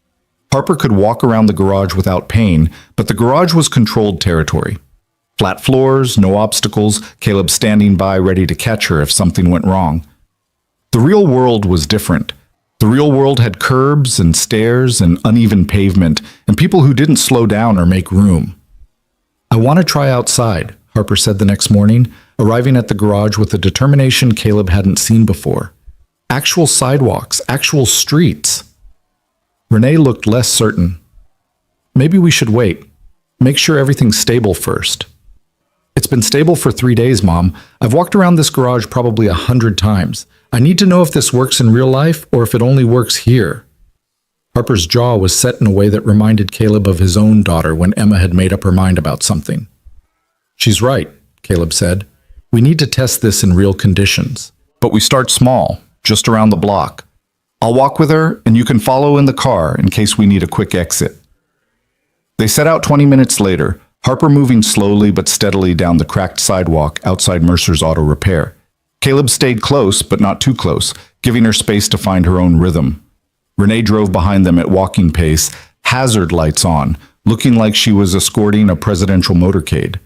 Harper could walk around the garage without pain, but the garage was controlled territory. Flat floors, no obstacles, Caleb standing by ready to catch her if something went wrong. The real world was different. The real world had curbs and stairs and uneven pavement, and people who didn't slow down or make room. "I want to try outside," Harper said the next morning, arriving at the garage with a determination Caleb hadn't seen before. Actual sidewalks, actual streets. Renee looked less certain. "Maybe we should wait. Make sure everything's stable first." "It's been stable for 3 days, Mom. I've walked around this garage probably 100 times. I need to know if this works in real life or if it only works here." Harper's jaw was set in a way that reminded Caleb of his own daughter when Emma had made up her mind about something. "She's right," Caleb said. "We need to test this in real conditions. But we start small, just around the block. I'll walk with her, and you can follow in the car in case we need a quick exit." They set out 20 minutes later, Harper moving slowly but steadily down the cracked sidewalk outside Mercer's Auto Repair. Caleb stayed close, but not too close, giving her space to find her own rhythm. Renee drove behind them at walking pace, hazard lights on, looking like she was escorting a presidential motorcade.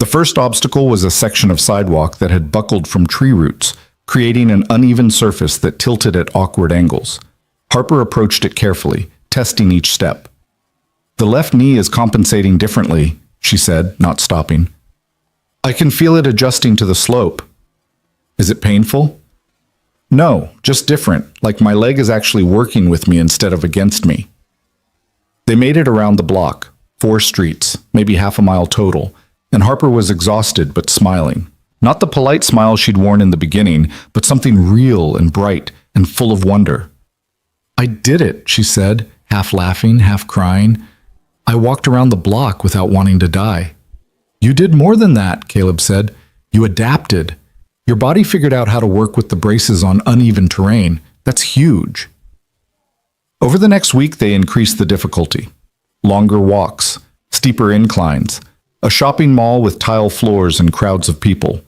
The first obstacle was a section of sidewalk that had buckled from tree roots, creating an uneven surface that tilted at awkward angles. Harper approached it carefully, testing each step. "The left knee is compensating differently," she said, not stopping. "I can feel it adjusting to the slope." "Is it painful?" "No, just different, like my leg is actually working with me instead of against me." They made it around the block, 4 streets, maybe half a mile total, and Harper was exhausted but smiling. Not the polite smile she'd worn in the beginning, but something real and bright and full of wonder. "I did it," she said, half laughing, half crying. "I walked around the block without wanting to die." "You did more than that," Caleb said. "You adapted. Your body figured out how to work with the braces on uneven terrain. That's huge." Over the next week, they increased the difficulty. Longer walks, steeper inclines, a shopping mall with tile floors and crowds of people.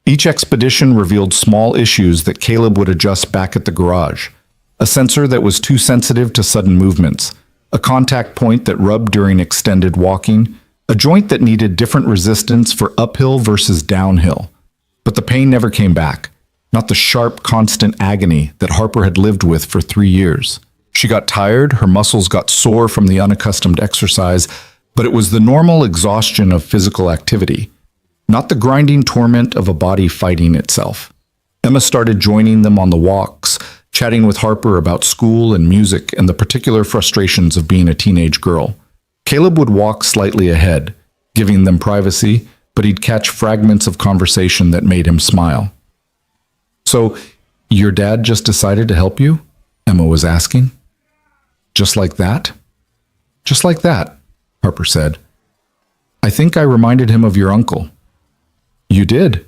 Each expedition revealed small issues that Caleb would adjust back at the garage. A sensor that was too sensitive to sudden movements, a contact point that rubbed during extended walking, a joint that needed different resistance for uphill versus downhill. But the pain never came back, not the sharp, constant agony that Harper had lived with for 3 years. She got tired, her muscles got sore from the unaccustomed exercise, but it was the normal exhaustion of physical activity, not the grinding torment of a body fighting itself. Emma started joining them on the walks, chatting with Harper about school and music and the particular frustrations of being a teenage girl. Caleb would walk slightly ahead, giving them privacy, but he'd catch fragments of conversation that made him smile. "So, your dad just decided to help you?" Emma was asking. "Just like that?" "Just like that," Harper said. "I think I reminded him of your uncle." "You did.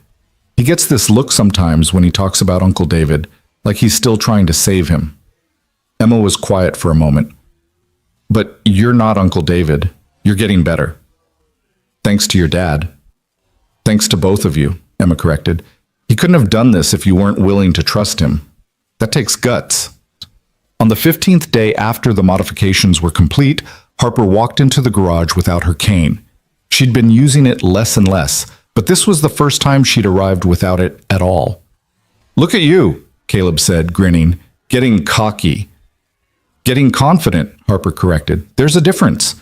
He gets this look sometimes when he talks about Uncle David, like he's still trying to save him." Emma was quiet for a moment. "But you're not Uncle David. You're getting better. Thanks to your dad." "Thanks to both of you," Emma corrected. "He couldn't have done this if you weren't willing to trust him. That takes guts." On the 15th day after the modifications were complete, Harper walked into the garage without her cane. She'd been using it less and less, but this was the first time she'd arrived without it at all. "Look at you," Caleb said, grinning, "getting cocky." "Getting confident," Harper corrected. "There's a difference."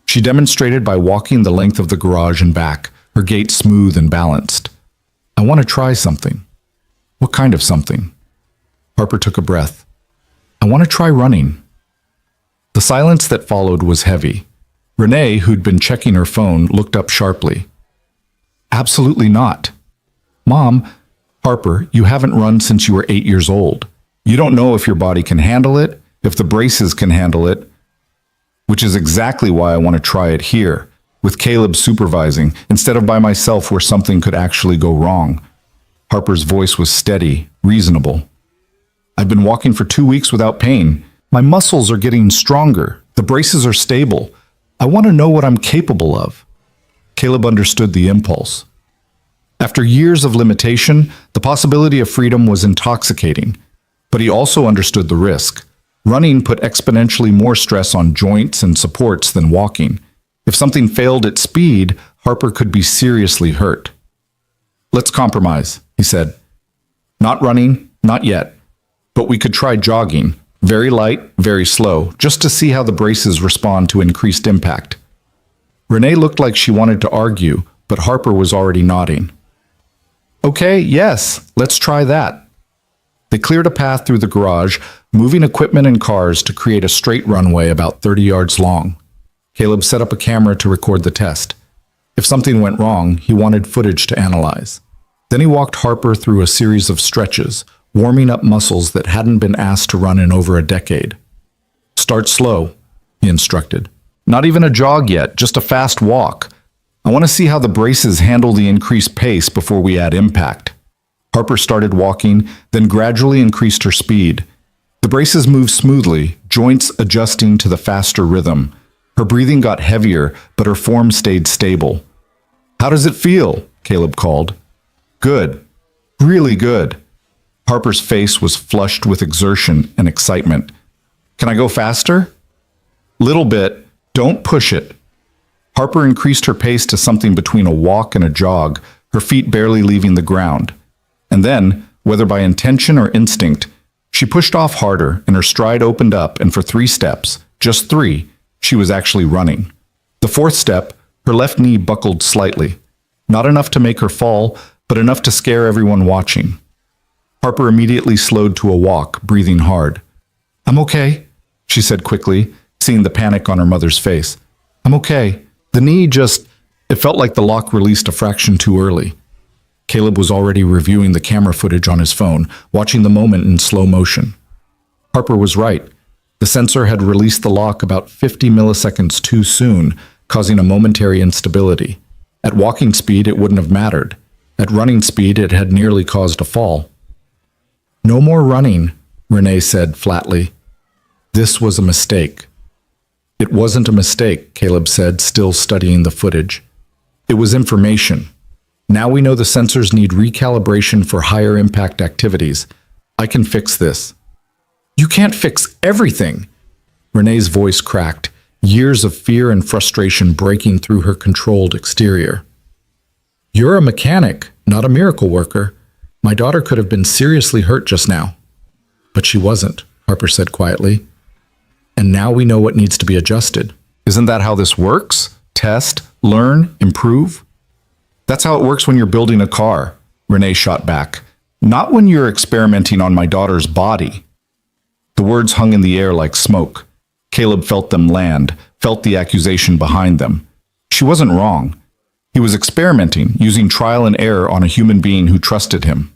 She demonstrated by walking the length of the garage and back, her gait smooth and balanced. "I want to try something." "What kind of something?" Harper took a breath. "I want to try running." The silence that followed was heavy. Renee, who'd been checking her phone, looked up sharply. "Absolutely not." "Mom," "Harper, you haven't run since you were 8 years old. You don't know if your body can handle it, if the braces can handle it." "Which is exactly why I want to try it here, with Caleb supervising, instead of by myself where something could actually go wrong." Harper's voice was steady, reasonable. "I've been walking for 2 weeks without pain. My muscles are getting stronger. The braces are stable. I want to know what I'm capable of." Caleb understood the impulse. After years of limitation, the possibility of freedom was intoxicating, but he also understood the risk. Running put exponentially more stress on joints and supports than walking. If something failed at speed, Harper could be seriously hurt. "Let's compromise," he said. "Not running, not yet. But we could try jogging, very light, very slow, just to see how the braces respond to increased impact." Renee looked like she wanted to argue, but Harper was already nodding. "Okay, yes, let's try that." They cleared a path through the garage, moving equipment and cars to create a straight runway about 30 yards long. Caleb set up a camera to record the test. If something went wrong, he wanted footage to analyze. Then he walked Harper through a series of stretches, warming up muscles that hadn't been asked to run in over a decade. "Start slow," he instructed. "Not even a jog yet, just a fast walk. I want to see how the braces handle the increased pace before we add impact." Harper started walking, then gradually increased her speed. The braces moved smoothly, joints adjusting to the faster rhythm. Her breathing got heavier, but her form stayed stable. "How does it feel?" Caleb called. "Good. Really good." Harper's face was flushed with exertion and excitement. "Can I go faster?" "Little bit. Don't push it." Harper increased her pace to something between a walk and a jog, her feet barely leaving the ground. And then, whether by intention or instinct, she pushed off harder and her stride opened up, and for 3 steps, just 3, she was actually running. The 4th step, her left knee buckled slightly. Not enough to make her fall, but enough to scare everyone watching. Harper immediately slowed to a walk, breathing hard. "I'm okay," she said quickly, seeing the panic on her mother's face. "I'm okay. The knee just..." It felt like the lock released a fraction too early. Caleb was already reviewing the camera footage on his phone, watching the moment in slow motion. Harper was right. The sensor had released the lock about 50 milliseconds too soon, causing a momentary instability. At walking speed, it wouldn't have mattered. At running speed, it had nearly caused a fall. "No more running," Renee said flatly. "This was a mistake." "It wasn't a mistake," Caleb said, still studying the footage. "It was information. Now we know the sensors need recalibration for higher impact activities. I can fix this." "You can't fix everything!" Renee's voice cracked, years of fear and frustration breaking through her controlled exterior. "You're a mechanic, not a miracle worker. My daughter could have been seriously hurt just now." "But she wasn't," Harper said quietly. "And now we know what needs to be adjusted." "Isn't that how this works? Test, learn, improve?" "That's how it works when you're building a car," Renee shot back. "Not when you're experimenting on my daughter's body." The words hung in the air like smoke. Caleb felt them land, felt the accusation behind them. She wasn't wrong. He was experimenting, using trial and error on a human being who trusted him.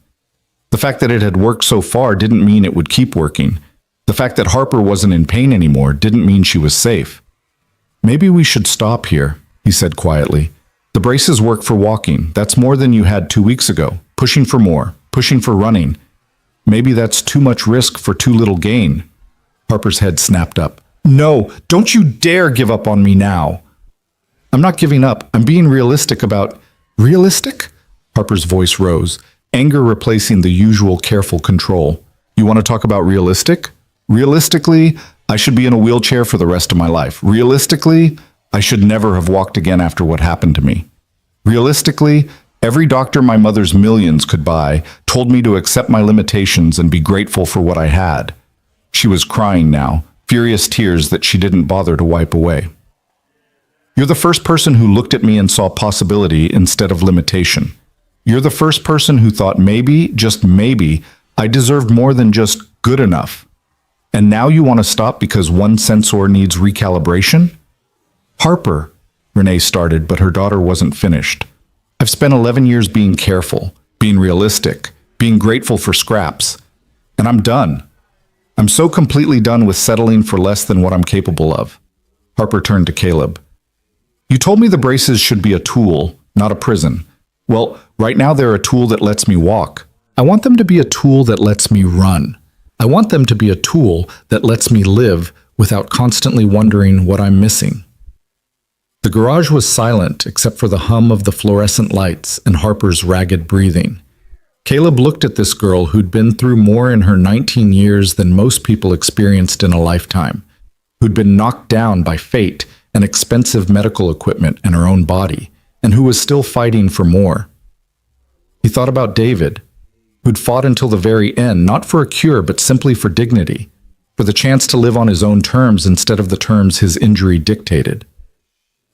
The fact that it had worked so far didn't mean it would keep working. The fact that Harper wasn't in pain anymore didn't mean she was safe. "Maybe we should stop here," he said quietly. "The braces work for walking. That's more than you had 2 weeks ago. Pushing for more. Pushing for running. Maybe that's too much risk for too little gain." Harper's head snapped up. "No, don't you dare give up on me now." "I'm not giving up. I'm being realistic about..." "Realistic?" Harper's voice rose, anger replacing the usual careful control. "You want to talk about realistic? Realistically, I should be in a wheelchair for the rest of my life. Realistically, I should never have walked again after what happened to me. Realistically, every doctor my mother's millions could buy told me to accept my limitations and be grateful for what I had." She was crying now, furious tears that she didn't bother to wipe away. "You're the first person who looked at me and saw possibility instead of limitation. You're the first person who thought maybe, just maybe, I deserved more than just good enough. And now you want to stop because one sensor needs recalibration?" "Harper," Renee started, but her daughter wasn't finished. "I've spent 11 years being careful, being realistic, being grateful for scraps. And I'm done. I'm so completely done with settling for less than what I'm capable of." Harper turned to Caleb. "You told me the braces should be a tool, not a prison. Well, right now they're a tool that lets me walk. I want them to be a tool that lets me run. I want them to be a tool that lets me live without constantly wondering what I'm missing." The garage was silent except for the hum of the fluorescent lights and Harper's ragged breathing. Caleb looked at this girl who'd been through more in her 19 years than most people experienced in a lifetime, who'd been knocked down by fate and expensive medical equipment and her own body, and who was still fighting for more. He thought about David, who'd fought until the very end, not for a cure, but simply for dignity, for the chance to live on his own terms instead of the terms his injury dictated.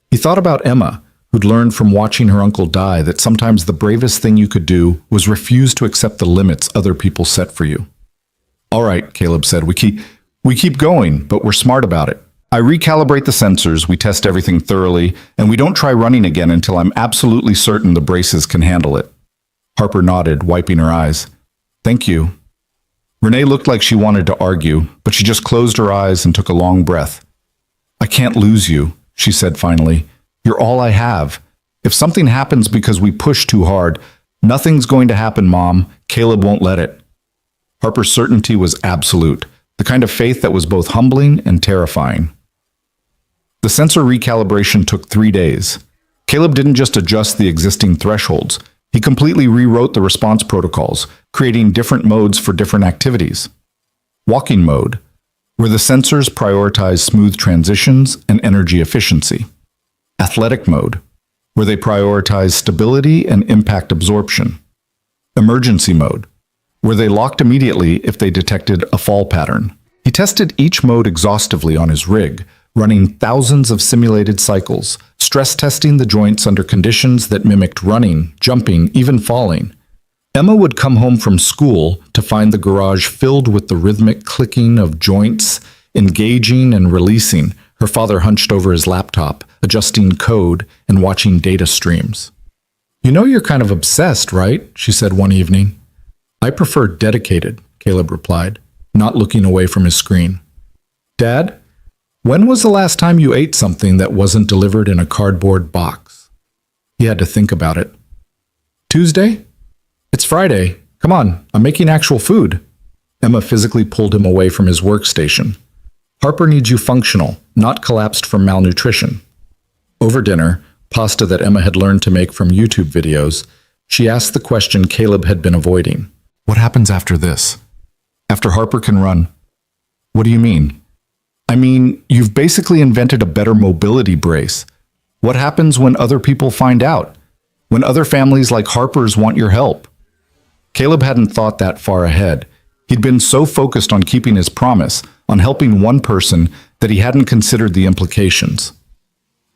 He thought about Emma, who'd learned from watching her uncle die that sometimes the bravest thing you could do was refuse to accept the limits other people set for you. All right, Caleb said, we keep going, but we're smart about it. I recalibrate the sensors, we test everything thoroughly, and we don't try running again until I'm absolutely certain the braces can handle it. Harper nodded, wiping her eyes. Thank you. Renee looked like she wanted to argue, but she just closed her eyes and took a long breath. I can't lose you, she said finally. You're all I have. If something happens because we push too hard, nothing's going to happen, Mom. Caleb won't let it. Harper's certainty was absolute, the kind of faith that was both humbling and terrifying. The sensor recalibration took 3 days. Caleb didn't just adjust the existing thresholds. He completely rewrote the response protocols, creating different modes for different activities. Walking mode, where the sensors prioritize smooth transitions and energy efficiency. Athletic mode, where they prioritize stability and impact absorption. Emergency mode, where they locked immediately if they detected a fall pattern. He tested each mode exhaustively on his rig, running thousands of simulated cycles, stress testing the joints under conditions that mimicked running, jumping, even falling. Emma would come home from school to find the garage filled with the rhythmic clicking of joints, engaging and releasing, her father hunched over his laptop, adjusting code and watching data streams. You know you're kind of obsessed, right? She said one evening. I prefer dedicated, Caleb replied, not looking away from his screen. Dad, when was the last time you ate something that wasn't delivered in a cardboard box? He had to think about it. Tuesday? It's Friday. Come on, I'm making actual food. Emma physically pulled him away from his workstation. Harper needs you functional, not collapsed from malnutrition. Over dinner, pasta that Emma had learned to make from YouTube videos, she asked the question Caleb had been avoiding. What happens after this? After Harper can run? What do you mean? I mean, you've basically invented a better mobility brace. What happens when other people find out? When other families like Harper's want your help? Caleb hadn't thought that far ahead. He'd been so focused on keeping his promise, on helping one person, that he hadn't considered the implications.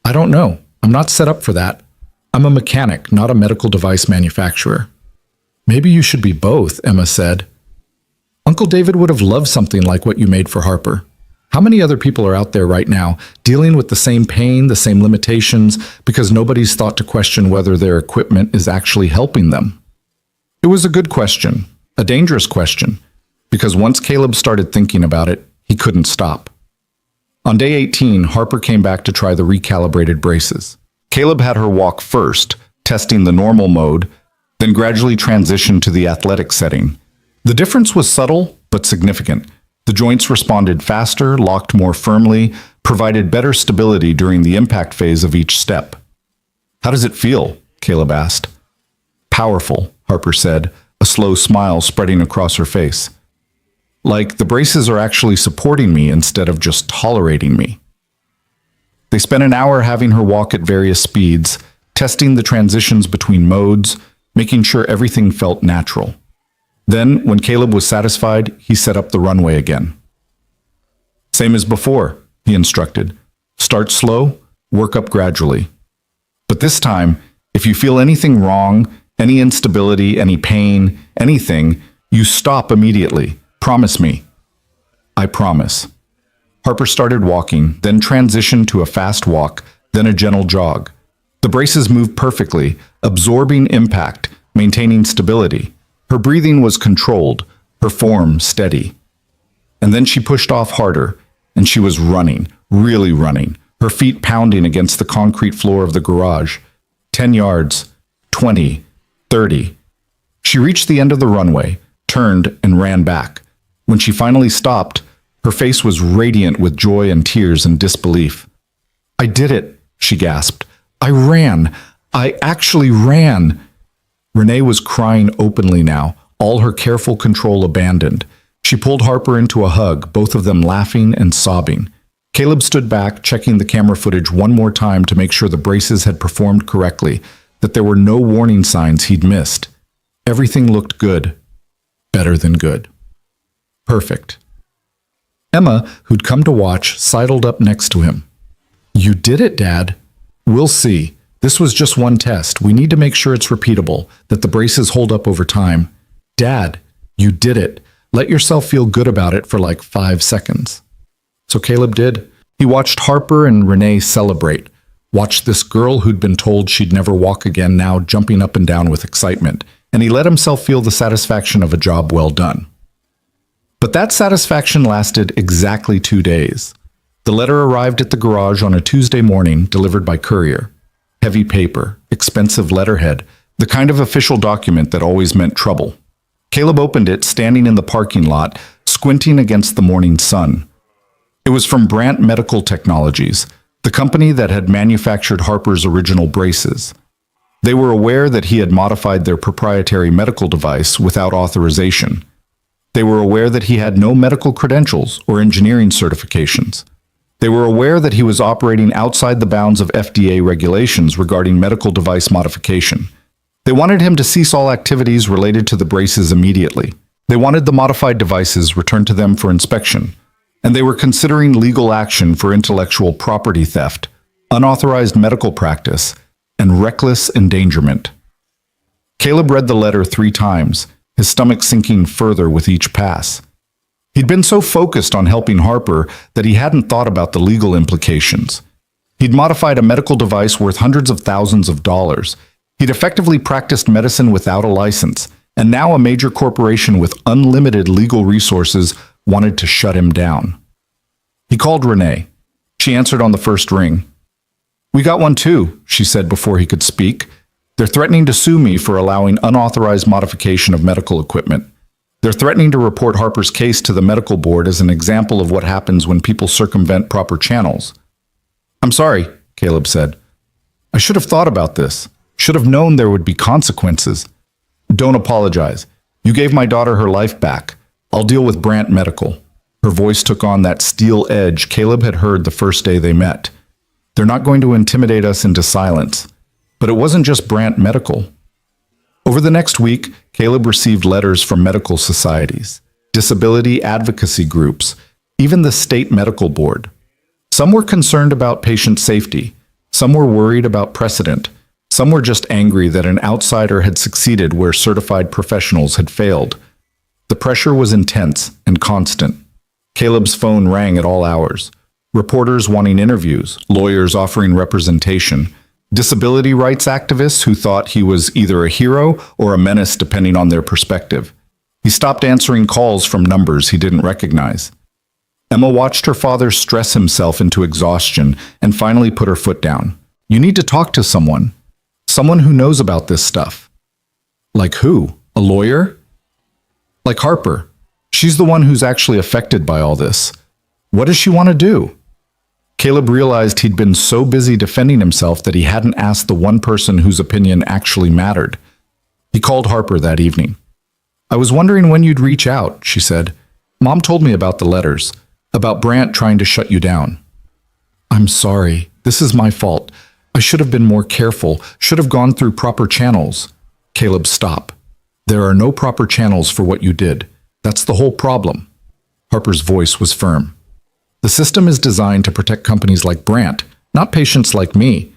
I don't know. I'm not set up for that. I'm a mechanic, not a medical device manufacturer. Maybe you should be both, Emma said. Uncle David would have loved something like what you made for Harper. How many other people are out there right now dealing with the same pain, the same limitations, because nobody's thought to question whether their equipment is actually helping them? It was a good question, a dangerous question, because once Caleb started thinking about it, he couldn't stop. On day 18, Harper came back to try the recalibrated braces. Caleb had her walk first, testing the normal mode, then gradually transitioned to the athletic setting. The difference was subtle but significant. The joints responded faster, locked more firmly, provided better stability during the impact phase of each step. How does it feel? Caleb asked. Powerful, Harper said, a slow smile spreading across her face. Like the braces are actually supporting me instead of just tolerating me. They spent an hour having her walk at various speeds, testing the transitions between modes, making sure everything felt natural. Then, when Caleb was satisfied, he set up the runway again. Same as before, he instructed. Start slow, work up gradually. But this time, if you feel anything wrong, any instability, any pain, anything, you stop immediately. Promise me. I promise. Harper started walking, then transitioned to a fast walk, then a gentle jog. The braces moved perfectly, absorbing impact, maintaining stability. Her breathing was controlled, her form steady. And then she pushed off harder, and she was running, really running, her feet pounding against the concrete floor of the garage. 10 yards, 20, 30. She reached the end of the runway, turned, and ran back. When she finally stopped, her face was radiant with joy and tears and disbelief. I did it, she gasped. I ran. I actually ran. Renee was crying openly now, all her careful control abandoned. She pulled Harper into a hug, both of them laughing and sobbing. Caleb stood back, checking the camera footage one more time to make sure the braces had performed correctly, that there were no warning signs he'd missed. Everything looked good. Better than good. Perfect. Emma, who'd come to watch, sidled up next to him. "You did it, Dad." "We'll see. This was just one test. We need to make sure it's repeatable, that the braces hold up over time." "Dad, you did it. Let yourself feel good about it for like 5 seconds." So Caleb did. He watched Harper and Renee celebrate, watched this girl who'd been told she'd never walk again now jumping up and down with excitement, and he let himself feel the satisfaction of a job well done. But that satisfaction lasted exactly 2 days. The letter arrived at the garage on a Tuesday morning, delivered by courier. Heavy paper, expensive letterhead, the kind of official document that always meant trouble. Caleb opened it, standing in the parking lot, squinting against the morning sun. It was from Brandt Medical Technologies, the company that had manufactured Harper's original braces. They were aware that he had modified their proprietary medical device without authorization. They were aware that he had no medical credentials or engineering certifications. They were aware that he was operating outside the bounds of FDA regulations regarding medical device modification. They wanted him to cease all activities related to the braces immediately. They wanted the modified devices returned to them for inspection. And they were considering legal action for intellectual property theft, unauthorized medical practice, and reckless endangerment. Caleb read the letter 3 times, his stomach sinking further with each pass. He'd been so focused on helping Harper that he hadn't thought about the legal implications. He'd modified a medical device worth hundreds of thousands of dollars. He'd effectively practiced medicine without a license, and now a major corporation with unlimited legal resources wanted to shut him down. He called Renee. She answered on the first ring. "We got one too," she said before he could speak. "They're threatening to sue me for allowing unauthorized modification of medical equipment. They're threatening to report Harper's case to the medical board as an example of what happens when people circumvent proper channels." "I'm sorry," Caleb said. "I should have thought about this. Should have known there would be consequences." "Don't apologize. You gave my daughter her life back. I'll deal with Brandt Medical." Her voice took on that steel edge Caleb had heard the first day they met. "They're not going to intimidate us into silence." But it wasn't just Brandt Medical. Over the next week, Caleb received letters from medical societies, disability advocacy groups, even the state medical board. Some were concerned about patient safety. Some were worried about precedent. Some were just angry that an outsider had succeeded where certified professionals had failed. The pressure was intense and constant. Caleb's phone rang at all hours. Reporters wanting interviews, lawyers offering representation, disability rights activists who thought he was either a hero or a menace depending on their perspective. He stopped answering calls from numbers he didn't recognize. Emma watched her father stress himself into exhaustion and finally put her foot down. "You need to talk to someone. Someone who knows about this stuff." "Like who? A lawyer?" "Like Harper. She's the one who's actually affected by all this. What does she want to do?" Caleb realized he'd been so busy defending himself that he hadn't asked the one person whose opinion actually mattered. He called Harper that evening. "I was wondering when you'd reach out," she said. "Mom told me about the letters, about Brandt trying to shut you down." "I'm sorry. This is my fault. I should have been more careful, should have gone through proper channels." "Caleb, stop. There are no proper channels for what you did. That's the whole problem." Harper's voice was firm. "The system is designed to protect companies like Brandt, not patients like me.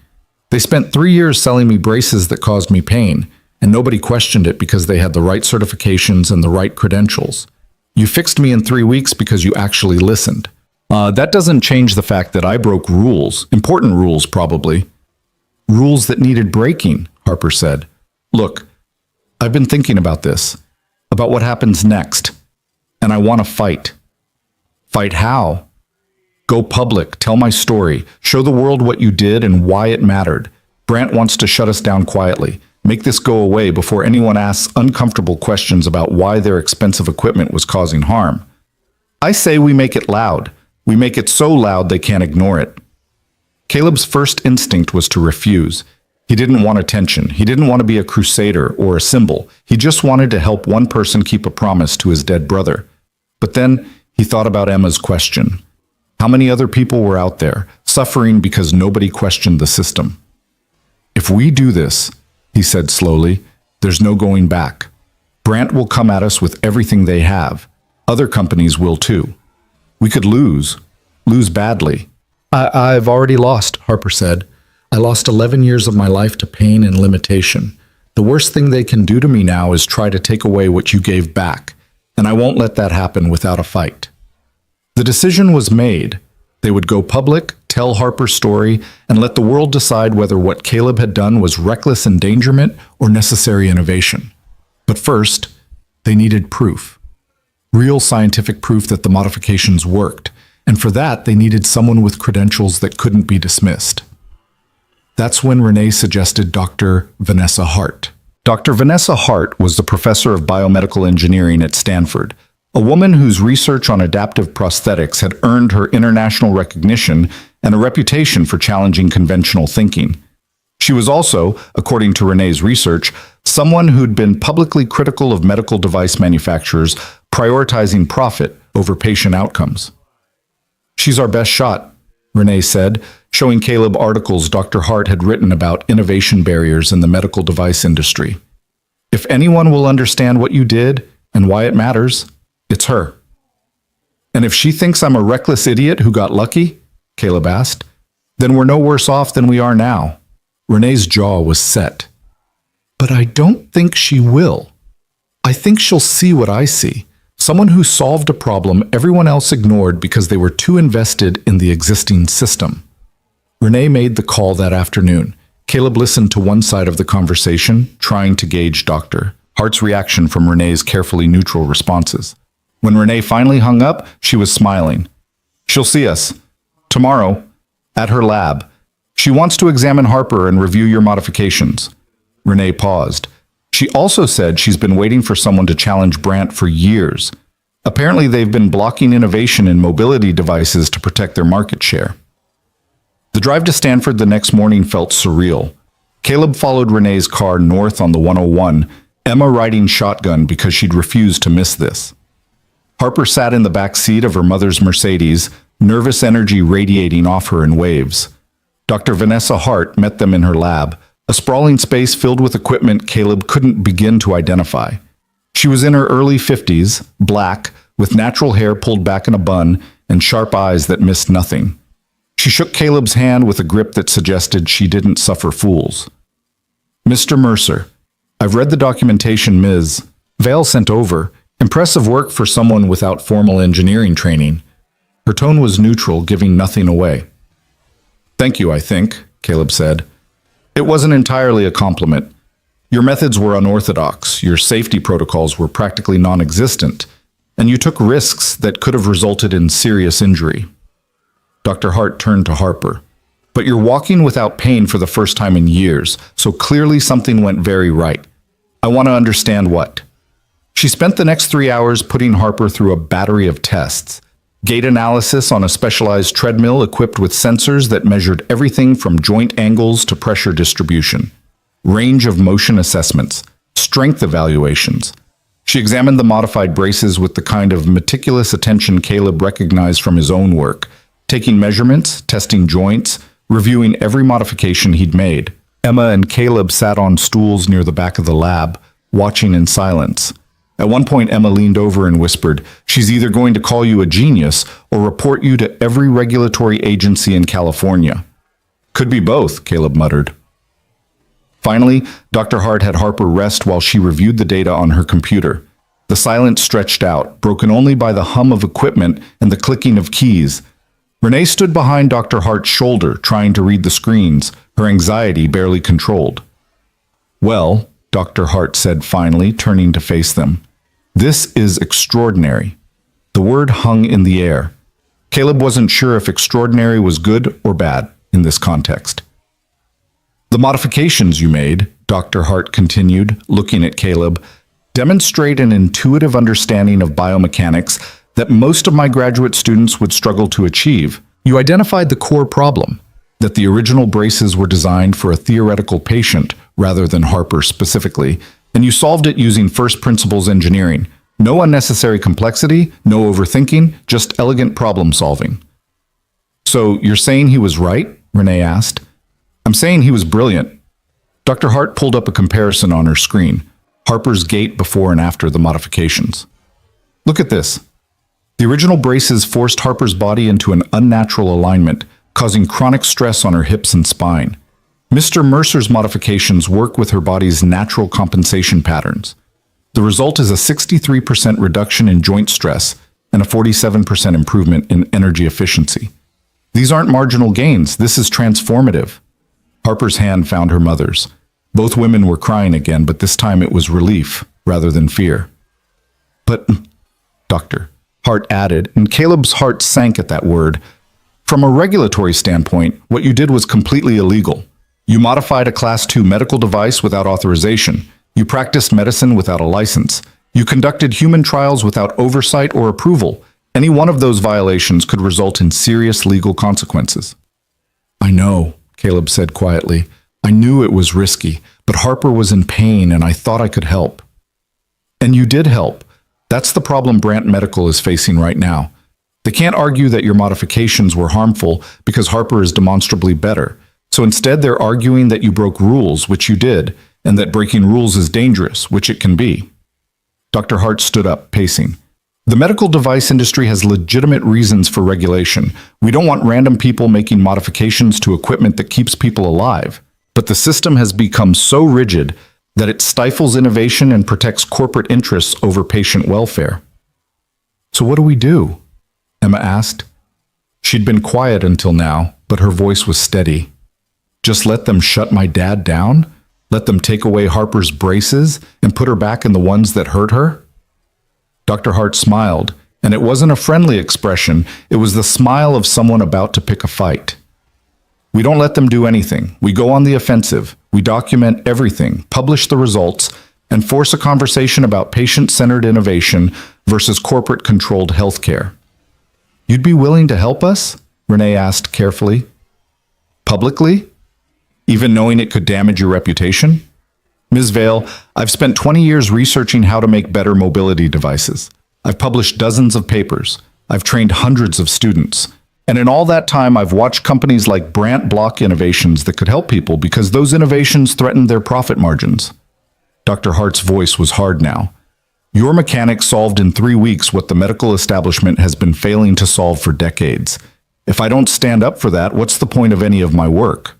They spent 3 years selling me braces that caused me pain, and nobody questioned it because they had the right certifications and the right credentials. You fixed me in 3 weeks because you actually listened. That doesn't change the fact that I broke rules, important rules probably." "Rules that needed breaking," Harper said. "Look, I've been thinking about this, about what happens next, and I want to fight." "Fight how?" "Go public, tell my story, show the world what you did and why it mattered. Brandt wants to shut us down quietly. Make this go away before anyone asks uncomfortable questions about why their expensive equipment was causing harm. I say we make it loud. We make it so loud they can't ignore it." Caleb's first instinct was to refuse. He didn't want attention. He didn't want to be a crusader or a symbol. He just wanted to help one person keep a promise to his dead brother. But then he thought about Emma's question. How many other people were out there, suffering because nobody questioned the system? If we do this, he said slowly, there's no going back. Brant will come at us with everything they have. Other companies will too. We could lose badly. I've already lost, Harper said. I lost 11 years of my life to pain and limitation. The worst thing they can do to me now is try to take away what you gave back, and I won't let that happen without a fight. The decision was made. They would go public, tell Harper's story, and let the world decide whether what Caleb had done was reckless endangerment or necessary innovation. But first, they needed proof. Real scientific proof that the modifications worked, and for that they needed someone with credentials that couldn't be dismissed. That's when Renee suggested Dr. Vanessa Hart. Dr. Vanessa Hart was the professor of biomedical engineering at Stanford, a woman whose research on adaptive prosthetics had earned her international recognition and a reputation for challenging conventional thinking. She was also, according to Renee's research, someone who'd been publicly critical of medical device manufacturers prioritizing profit over patient outcomes. She's our best shot, Renee said, showing Caleb articles Dr. Hart had written about innovation barriers in the medical device industry. If anyone will understand what you did and why it matters, it's her. And if she thinks I'm a reckless idiot who got lucky, Caleb asked, then we're no worse off than we are now. Renee's jaw was set. But I don't think she will. I think she'll see what I see. Someone who solved a problem everyone else ignored because they were too invested in the existing system. Renee made the call that afternoon. Caleb listened to one side of the conversation, trying to gauge Dr. Hart's reaction from Renee's carefully neutral responses. When Renee finally hung up, she was smiling. She'll see us. Tomorrow, at her lab. She wants to examine Harper and review your modifications. Renee paused. She also said she's been waiting for someone to challenge Brant for years. Apparently, they've been blocking innovation in mobility devices to protect their market share. The drive to Stanford the next morning felt surreal. Caleb followed Renee's car north on the 101, Emma riding shotgun because she'd refused to miss this. Harper sat in the back seat of her mother's Mercedes, nervous energy radiating off her in waves. Dr. Vanessa Hart met them in her lab, a sprawling space filled with equipment Caleb couldn't begin to identify. She was in her early 50s, black, with natural hair pulled back in a bun and sharp eyes that missed nothing. She shook Caleb's hand with a grip that suggested she didn't suffer fools. Mr. Mercer, I've read the documentation Ms. Vale sent over. Impressive work for someone without formal engineering training. Her tone was neutral, giving nothing away. Thank you, I think, Caleb said. It wasn't entirely a compliment. Your methods were unorthodox, your safety protocols were practically non-existent, and you took risks that could have resulted in serious injury. Dr. Hart turned to Harper. But you're walking without pain for the first time in years, so clearly something went very right. I want to understand what. She spent the next 3 hours putting Harper through a battery of tests. Gait analysis on a specialized treadmill equipped with sensors that measured everything from joint angles to pressure distribution. Range of motion assessments, strength evaluations. She examined the modified braces with the kind of meticulous attention Caleb recognized from his own work, taking measurements, testing joints, reviewing every modification he'd made. Emma and Caleb sat on stools near the back of the lab, watching in silence. At one point, Emma leaned over and whispered, "She's either going to call you a genius or report you to every regulatory agency in California." "Could be both," Caleb muttered. Finally, Dr. Hart had Harper rest while she reviewed the data on her computer. The silence stretched out, broken only by the hum of equipment and the clicking of keys. Renee stood behind Dr. Hart's shoulder, trying to read the screens, her anxiety barely controlled. "Well," Dr. Hart said finally, turning to face them, "this is extraordinary." The word hung in the air. Caleb wasn't sure if extraordinary was good or bad in this context. "The modifications you made," Dr. Hart continued, looking at Caleb, "demonstrate an intuitive understanding of biomechanics that most of my graduate students would struggle to achieve. You identified the core problem, that the original braces were designed for a theoretical patient rather than Harper specifically, and you solved it using first principles engineering. No unnecessary complexity, no overthinking, just elegant problem solving. So you're saying he was right? Renee asked. I'm saying he was brilliant. Dr. Hart pulled up a comparison on her screen, Harper's gait before and after the modifications. Look at this. The original braces forced Harper's body into an unnatural alignment, causing chronic stress on her hips and spine. Mr. Mercer's modifications work with her body's natural compensation patterns. The result is a 63% reduction in joint stress and a 47% improvement in energy efficiency. These aren't marginal gains, this is transformative. Harper's hand found her mother's. Both women were crying again, but this time it was relief rather than fear. But, Doctor, Hart added, and Caleb's heart sank at that word. From a regulatory standpoint, what you did was completely illegal. You modified a Class II medical device without authorization. You practiced medicine without a license. You conducted human trials without oversight or approval. Any one of those violations could result in serious legal consequences. I know, Caleb said quietly. I knew it was risky, but Harper was in pain and I thought I could help. And you did help. That's the problem Brant Medical is facing right now. They can't argue that your modifications were harmful because Harper is demonstrably better. So instead they're arguing that you broke rules, which you did, and that breaking rules is dangerous, which it can be. Dr. Hart stood up, pacing. The medical device industry has legitimate reasons for regulation. We don't want random people making modifications to equipment that keeps people alive. But the system has become so rigid that it stifles innovation and protects corporate interests over patient welfare. So what do we do? Emma asked. She'd been quiet until now, but her voice was steady. Just let them shut my dad down? Let them take away Harper's braces and put her back in the ones that hurt her? Dr. Hart smiled, and it wasn't a friendly expression, it was the smile of someone about to pick a fight. We don't let them do anything. We go on the offensive. We document everything, publish the results, and force a conversation about patient-centered innovation versus corporate-controlled healthcare. You'd be willing to help us? Renee asked carefully. Publicly? Even knowing it could damage your reputation? Ms. Vale, I've spent 20 years researching how to make better mobility devices. I've published dozens of papers. I've trained hundreds of students. And in all that time, I've watched companies like Brant block innovations that could help people because those innovations threatened their profit margins. Dr. Hart's voice was hard now. Your mechanic solved in 3 weeks what the medical establishment has been failing to solve for decades. If I don't stand up for that, what's the point of any of my work?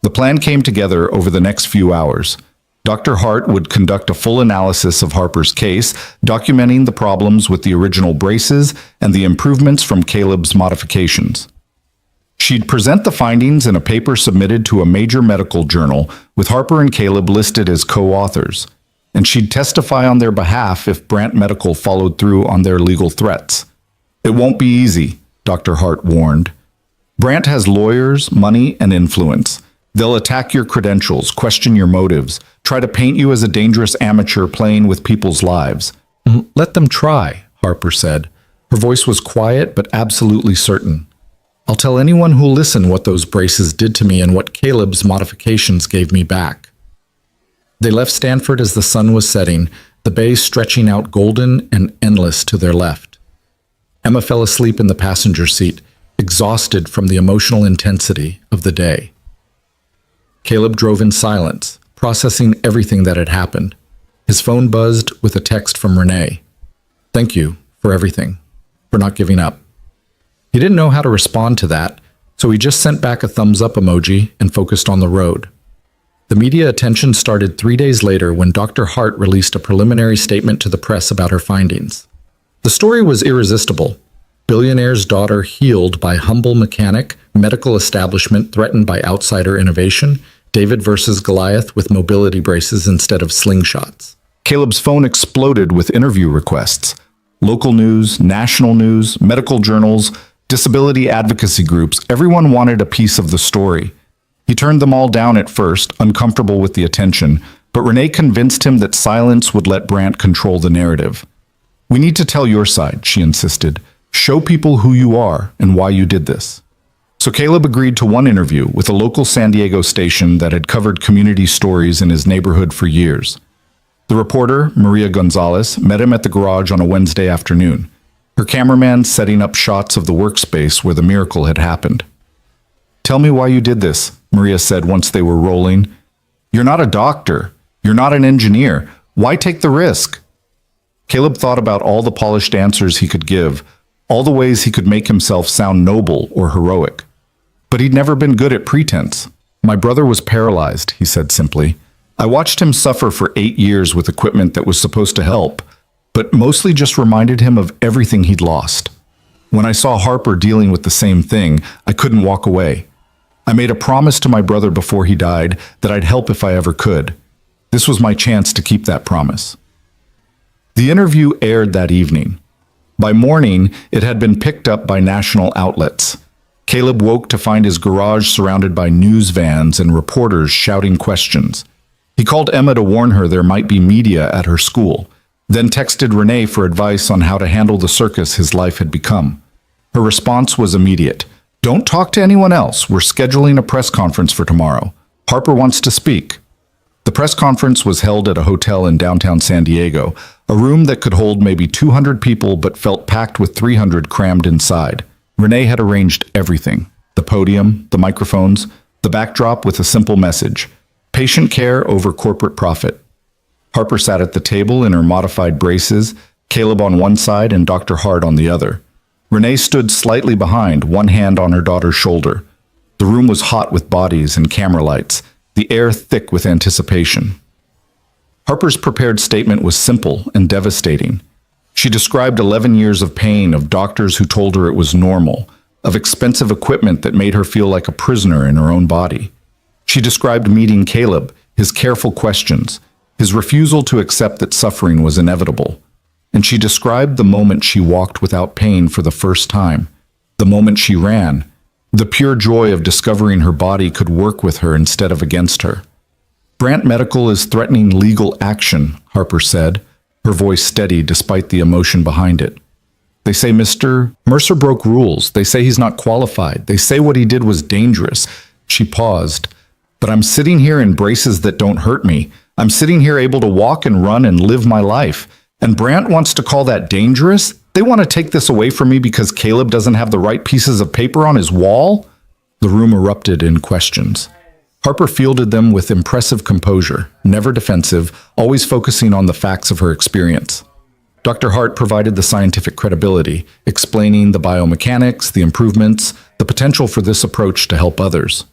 The plan came together over the next few hours. Dr. Hart would conduct a full analysis of Harper's case, documenting the problems with the original braces and the improvements from Caleb's modifications. She'd present the findings in a paper submitted to a major medical journal, with Harper and Caleb listed as co-authors, and she'd testify on their behalf if Brant Medical followed through on their legal threats. It won't be easy, Dr. Hart warned. Brant has lawyers, money, and influence. They'll attack your credentials, question your motives, try to paint you as a dangerous amateur playing with people's lives. Let them try, Harper said. Her voice was quiet but absolutely certain. I'll tell anyone who'll listen what those braces did to me and what Caleb's modifications gave me back. They left Stanford as the sun was setting, the bay stretching out golden and endless to their left. Emma fell asleep in the passenger seat, exhausted from the emotional intensity of the day. Caleb drove in silence, processing everything that had happened. His phone buzzed with a text from Renee. Thank you for everything, for not giving up. He didn't know how to respond to that, so he just sent back a thumbs-up emoji and focused on the road. The media attention started 3 days later when Dr. Hart released a preliminary statement to the press about her findings. The story was irresistible. Billionaire's daughter healed by humble mechanic, medical establishment threatened by outsider innovation, David versus Goliath with mobility braces instead of slingshots. Caleb's phone exploded with interview requests. Local news, national news, medical journals, disability advocacy groups, everyone wanted a piece of the story. He turned them all down at first, uncomfortable with the attention, but Renee convinced him that silence would let Brant control the narrative. We need to tell your side, she insisted. Show people who you are and why you did this. So Caleb agreed to one interview with a local San Diego station that had covered community stories in his neighborhood for years. The reporter, Maria Gonzalez, met him at the garage on a Wednesday afternoon, her cameraman setting up shots of the workspace where the miracle had happened. "Tell me why you did this," Maria said once they were rolling. "You're not a doctor. You're not an engineer. Why take the risk?" Caleb thought about all the polished answers he could give, all the ways he could make himself sound noble or heroic. But he'd never been good at pretense. "My brother was paralyzed," he said simply. "I watched him suffer for 8 years with equipment that was supposed to help, but mostly just reminded him of everything he'd lost. When I saw Harper dealing with the same thing, I couldn't walk away. I made a promise to my brother before he died that I'd help if I ever could. This was my chance to keep that promise." The interview aired that evening. By morning, it had been picked up by national outlets. Caleb woke to find his garage surrounded by news vans and reporters shouting questions. He called Emma to warn her there might be media at her school, then texted Renee for advice on how to handle the circus his life had become. Her response was immediate. "Don't talk to anyone else. We're scheduling a press conference for tomorrow. Harper wants to speak." The press conference was held at a hotel in downtown San Diego, a room that could hold maybe 200 people but felt packed with 300 crammed inside. Renee had arranged everything: the podium, the microphones, the backdrop with a simple message: patient care over corporate profit. Harper sat at the table in her modified braces, Caleb on one side and Dr. Hart on the other. Renee stood slightly behind, one hand on her daughter's shoulder. The room was hot with bodies and camera lights, the air thick with anticipation. Harper's prepared statement was simple and devastating. She described 11 years of pain, of doctors who told her it was normal, of expensive equipment that made her feel like a prisoner in her own body. She described meeting Caleb, his careful questions, his refusal to accept that suffering was inevitable. And she described the moment she walked without pain for the first time, the moment she ran, the pure joy of discovering her body could work with her instead of against her. "Brant Medical is threatening legal action," Harper said, her voice steady despite the emotion behind it. "They say Mr. Mercer broke rules. They say he's not qualified. They say what he did was dangerous." She paused. "But I'm sitting here in braces that don't hurt me. I'm sitting here able to walk and run and live my life. And Brant wants to call that dangerous? They want to take this away from me because Caleb doesn't have the right pieces of paper on his wall?" The room erupted in questions. Harper fielded them with impressive composure, never defensive, always focusing on the facts of her experience. Dr. Hart provided the scientific credibility, explaining the biomechanics, the improvements, the potential for this approach to help others.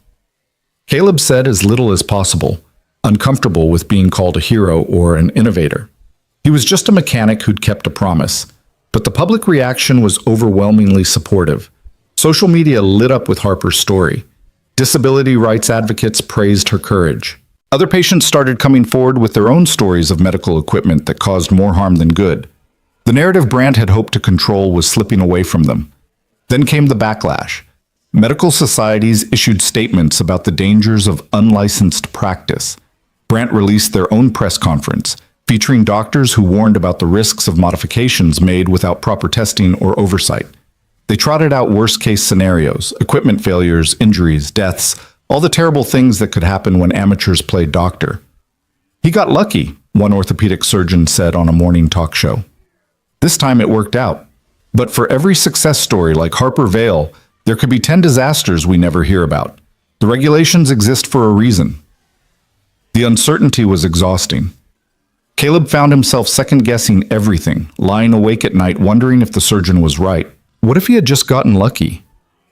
Caleb said as little as possible, uncomfortable with being called a hero or an innovator. He was just a mechanic who'd kept a promise. But the public reaction was overwhelmingly supportive. Social media lit up with Harper's story. Disability rights advocates praised her courage. Other patients started coming forward with their own stories of medical equipment that caused more harm than good. The narrative Brant had hoped to control was slipping away from them. Then came the backlash. Medical societies issued statements about the dangers of unlicensed practice. Brant released their own press conference, featuring doctors who warned about the risks of modifications made without proper testing or oversight. They trotted out worst-case scenarios: equipment failures, injuries, deaths, all the terrible things that could happen when amateurs played doctor. "He got lucky," one orthopedic surgeon said on a morning talk show. "This time it worked out. But for every success story like Harper Vale, there could be 10 disasters we never hear about. The regulations exist for a reason." The uncertainty was exhausting. Caleb found himself second-guessing everything, lying awake at night wondering if the surgeon was right. What if he had just gotten lucky?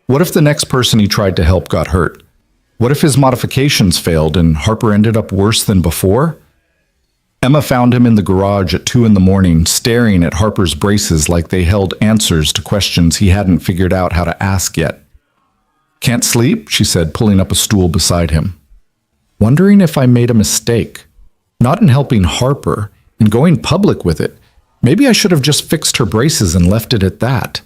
What if the next person he tried to help got hurt? What if his modifications failed and Harper ended up worse than before? Emma found him in the garage at 2 a.m, staring at Harper's braces like they held answers to questions he hadn't figured out how to ask yet. "Can't sleep?" she said, pulling up a stool beside him. "Wondering if I made a mistake. Not in helping Harper, in going public with it. Maybe I should have just fixed her braces and left it at that.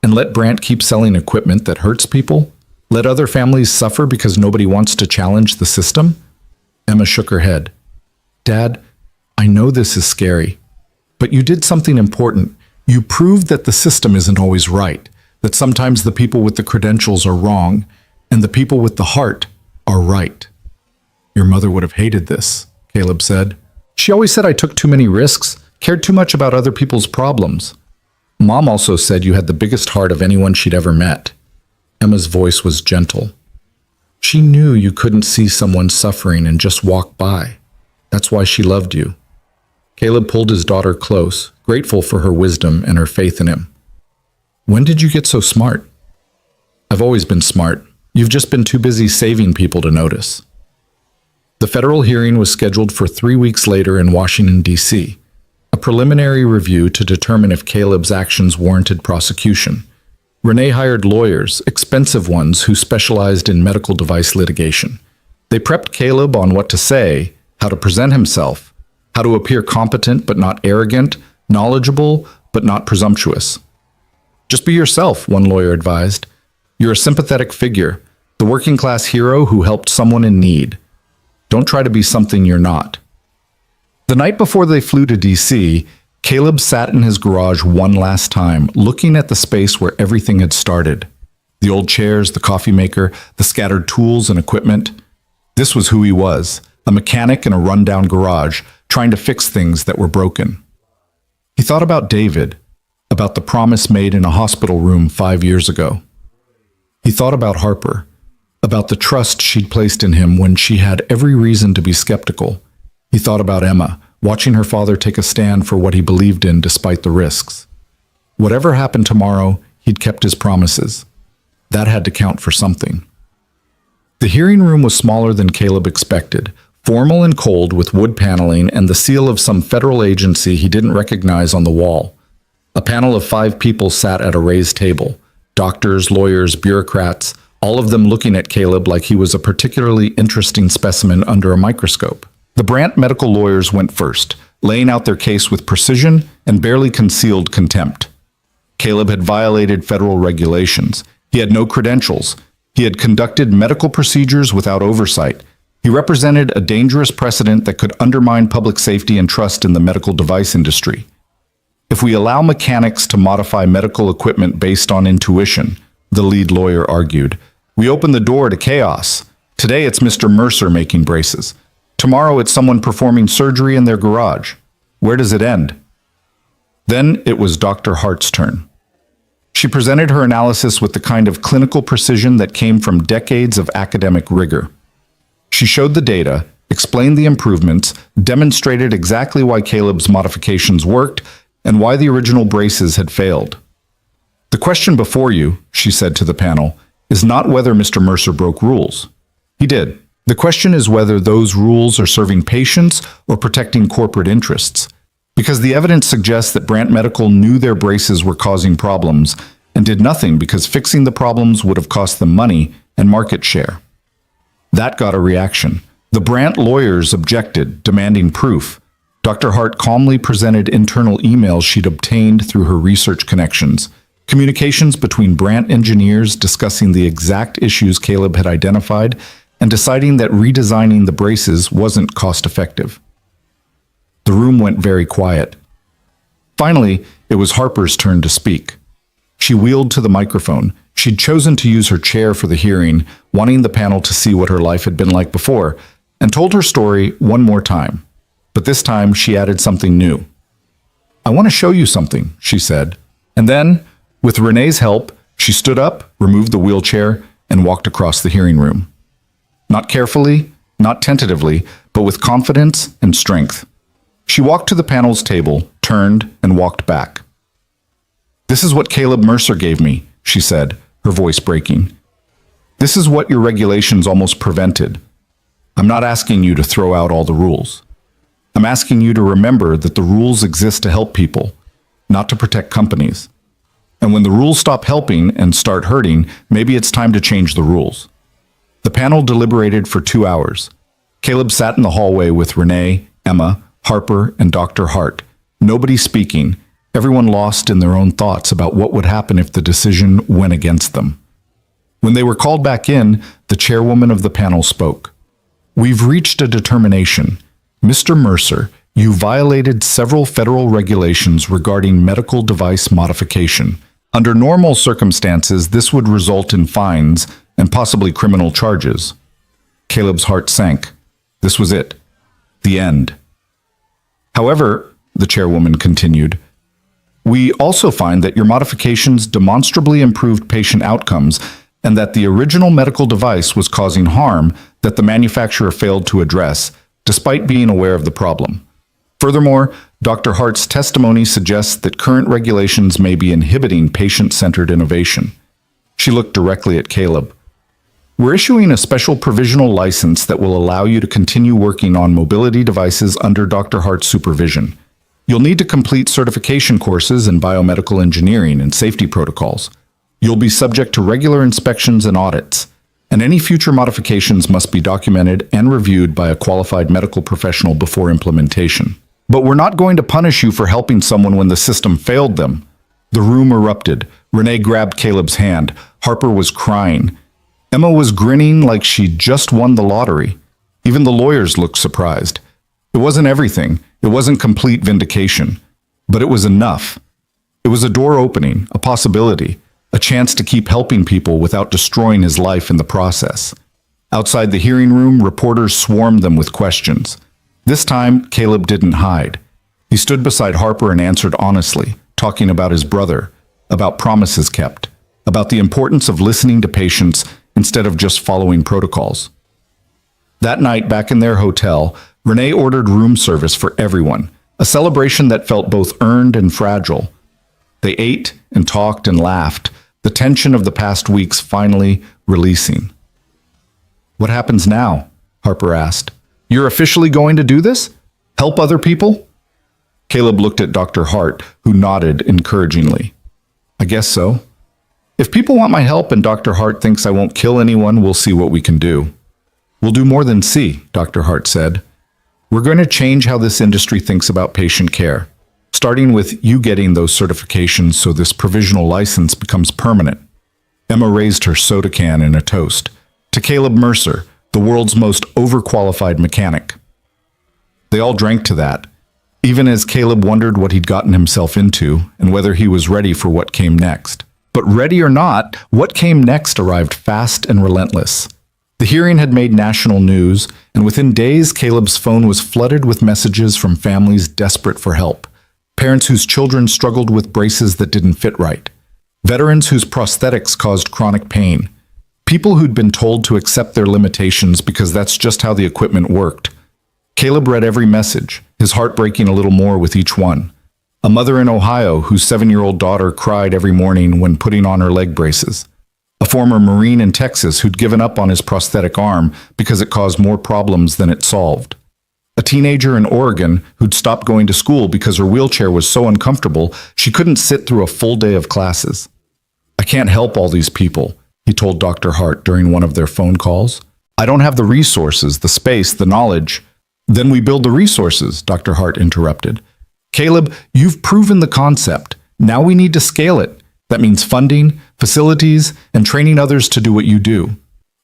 And let Brant keep selling equipment that hurts people? Let other families suffer because nobody wants to challenge the system?" Emma shook her head. "Dad, I know this is scary, but you did something important. You proved that the system isn't always right. that sometimes the people with the credentials are wrong and the people with the heart are right. Your mother would have hated this, Caleb said. She always said I took too many risks, cared too much about other people's problems. Mom also said you had the biggest heart of anyone she'd ever met. Emma's voice was gentle. She knew you couldn't see someone suffering and just walk by. That's why she loved you. Caleb pulled his daughter close, grateful for her wisdom and her faith in him. When did you get so smart? I've always been smart. You've just been too busy saving people to notice. The federal hearing was scheduled for 3 weeks later in Washington, D.C., a preliminary review to determine if Caleb's actions warranted prosecution. Renee hired lawyers, expensive ones who specialized in medical device litigation. They prepped Caleb on what to say, how to present himself, how to appear competent but not arrogant, knowledgeable but not presumptuous. Just be yourself, one lawyer advised. You're a sympathetic figure, the working-class hero who helped someone in need. Don't try to be something you're not. The night before they flew to D.C., Caleb sat in his garage one last time, looking at the space where everything had started. The old chairs, the coffee maker, the scattered tools and equipment. This was who he was, a mechanic in a rundown garage, trying to fix things that were broken. He thought about David, about the promise made in a hospital room 5 years ago. He thought about Harper, about the trust she'd placed in him when she had every reason to be skeptical. He thought about Emma, watching her father take a stand for what he believed in despite the risks. Whatever happened tomorrow, he'd kept his promises. That had to count for something. The hearing room was smaller than Caleb expected, formal and cold with wood paneling and the seal of some federal agency he didn't recognize on the wall. A panel of 5 people sat at a raised table. Doctors, lawyers, bureaucrats, all of them looking at Caleb like he was a particularly interesting specimen under a microscope. The Brandt medical lawyers went first, laying out their case with precision and barely concealed contempt. Caleb had violated federal regulations. He had no credentials. He had conducted medical procedures without oversight. He represented a dangerous precedent that could undermine public safety and trust in the medical device industry. If we allow mechanics to modify medical equipment based on intuition, the lead lawyer argued, we open the door to chaos. Today it's Mr. Mercer making braces. Tomorrow it's someone performing surgery in their garage. Where does it end? Then it was Dr. Hart's turn. She presented her analysis with the kind of clinical precision that came from decades of academic rigor. She showed the data, explained the improvements, demonstrated exactly why Caleb's modifications worked, and why the original braces had failed. The question before you, she said to the panel, is not whether Mr. Mercer broke rules. He did. The question is whether those rules are serving patients or protecting corporate interests. Because the evidence suggests that Brandt Medical knew their braces were causing problems and did nothing because fixing the problems would have cost them money and market share. That got a reaction. The Brandt lawyers objected, demanding proof. Dr. Hart calmly presented internal emails she'd obtained through her research connections, communications between Brandt engineers discussing the exact issues Caleb had identified and deciding that redesigning the braces wasn't cost-effective. The room went very quiet. Finally, it was Harper's turn to speak. She wheeled to the microphone. She'd chosen to use her chair for the hearing, wanting the panel to see what her life had been like before, and told her story one more time. But this time, she added something new. I want to show you something, she said. And then, with Renee's help, she stood up, removed the wheelchair, and walked across the hearing room. Not carefully, not tentatively, but with confidence and strength. She walked to the panel's table, turned, and walked back. This is what Caleb Mercer gave me, she said, her voice breaking. This is what your regulations almost prevented. I'm not asking you to throw out all the rules. I'm asking you to remember that the rules exist to help people, not to protect companies. And when the rules stop helping and start hurting, maybe it's time to change the rules. The panel deliberated for 2 hours. Caleb sat in the hallway with Renee, Emma, Harper, and Dr. Hart. Nobody speaking, everyone lost in their own thoughts about what would happen if the decision went against them. When they were called back in, the chairwoman of the panel spoke. We've reached a determination. Mr. Mercer, you violated several federal regulations regarding medical device modification. Under normal circumstances, this would result in fines and possibly criminal charges. Caleb's heart sank. This was it. The end. However, the chairwoman continued, we also find that your modifications demonstrably improved patient outcomes and that the original medical device was causing harm that the manufacturer failed to address, despite being aware of the problem. Furthermore, Dr. Hart's testimony suggests that current regulations may be inhibiting patient-centered innovation. She looked directly at Caleb. We're issuing a special provisional license that will allow you to continue working on mobility devices under Dr. Hart's supervision. You'll need to complete certification courses in biomedical engineering and safety protocols. You'll be subject to regular inspections and audits, and any future modifications must be documented and reviewed by a qualified medical professional before implementation. But we're not going to punish you for helping someone when the system failed them. The room erupted. Renee grabbed Caleb's hand. Harper was crying. Emma was grinning like she'd just won the lottery. Even the lawyers looked surprised. It wasn't everything. It wasn't complete vindication. But it was enough. It was a door opening, a possibility, a chance to keep helping people without destroying his life in the process. Outside the hearing room, reporters swarmed them with questions. This time, Caleb didn't hide. He stood beside Harper and answered honestly, talking about his brother, about promises kept, about the importance of listening to patients instead of just following protocols. That night, back in their hotel, Renee ordered room service for everyone, a celebration that felt both earned and fragile. They ate and talked and laughed, the tension of the past weeks finally releasing. What happens now? Harper asked. You're officially going to do this? Help other people? Caleb looked at Dr. Hart, who nodded encouragingly. I guess so. If people want my help and Dr. Hart thinks I won't kill anyone, we'll see what we can do. We'll do more than see, Dr. Hart said. We're going to change how this industry thinks about patient care, starting with you getting those certifications so this provisional license becomes permanent. Emma raised her soda can in a toast. To Caleb Mercer, the world's most overqualified mechanic. They all drank to that, even as Caleb wondered what he'd gotten himself into and whether he was ready for what came next. But ready or not, what came next arrived fast and relentless. The hearing had made national news, and within days, Caleb's phone was flooded with messages from families desperate for help. Parents whose children struggled with braces that didn't fit right. Veterans whose prosthetics caused chronic pain. People who'd been told to accept their limitations because that's just how the equipment worked. Caleb read every message, his heart breaking a little more with each one. A mother in Ohio whose 7-year-old daughter cried every morning when putting on her leg braces. A former Marine in Texas who'd given up on his prosthetic arm because it caused more problems than it solved. A teenager in Oregon who'd stopped going to school because her wheelchair was so uncomfortable she couldn't sit through a full day of classes. I can't help all these people, he told Dr. Hart during one of their phone calls. I don't have the resources, the space, the knowledge. Then we build the resources, Dr. Hart interrupted. Caleb, you've proven the concept. Now we need to scale it. That means funding, facilities, and training others to do what you do.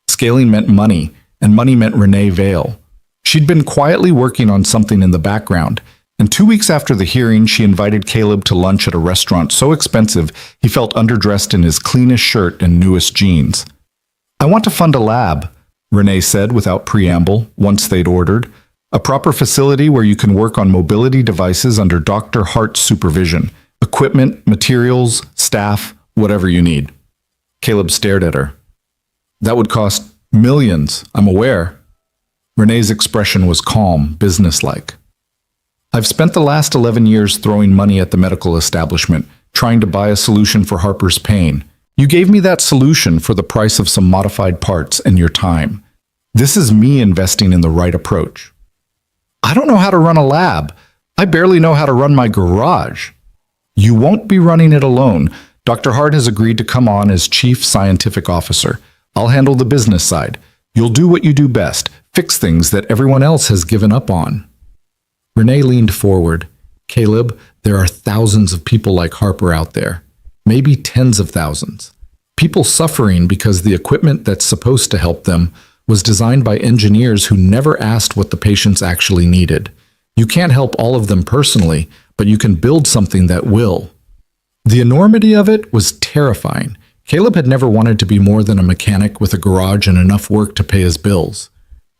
Scaling meant money, and money meant Renee Vale. She'd been quietly working on something in the background, and 2 weeks after the hearing, she invited Caleb to lunch at a restaurant so expensive he felt underdressed in his cleanest shirt and newest jeans. I want to fund a lab, Renee said without preamble, once they'd ordered. A proper facility where you can work on mobility devices under Dr. Hart's supervision. Equipment, materials, staff, whatever you need. Caleb stared at her. That would cost millions, I'm aware. Renee's expression was calm, businesslike. I've spent the last 11 years throwing money at the medical establishment, trying to buy a solution for Harper's pain. You gave me that solution for the price of some modified parts and your time. This is me investing in the right approach. I don't know how to run a lab. I barely know how to run my garage. You won't be running it alone. Dr. Hart has agreed to come on as Chief Scientific Officer. I'll handle the business side. You'll do what you do best, fix things that everyone else has given up on. Renee leaned forward. Caleb, there are thousands of people like Harper out there. Maybe tens of thousands. People suffering because the equipment that's supposed to help them was designed by engineers who never asked what the patients actually needed. You can't help all of them personally, but you can build something that will. The enormity of it was terrifying. Caleb had never wanted to be more than a mechanic with a garage and enough work to pay his bills.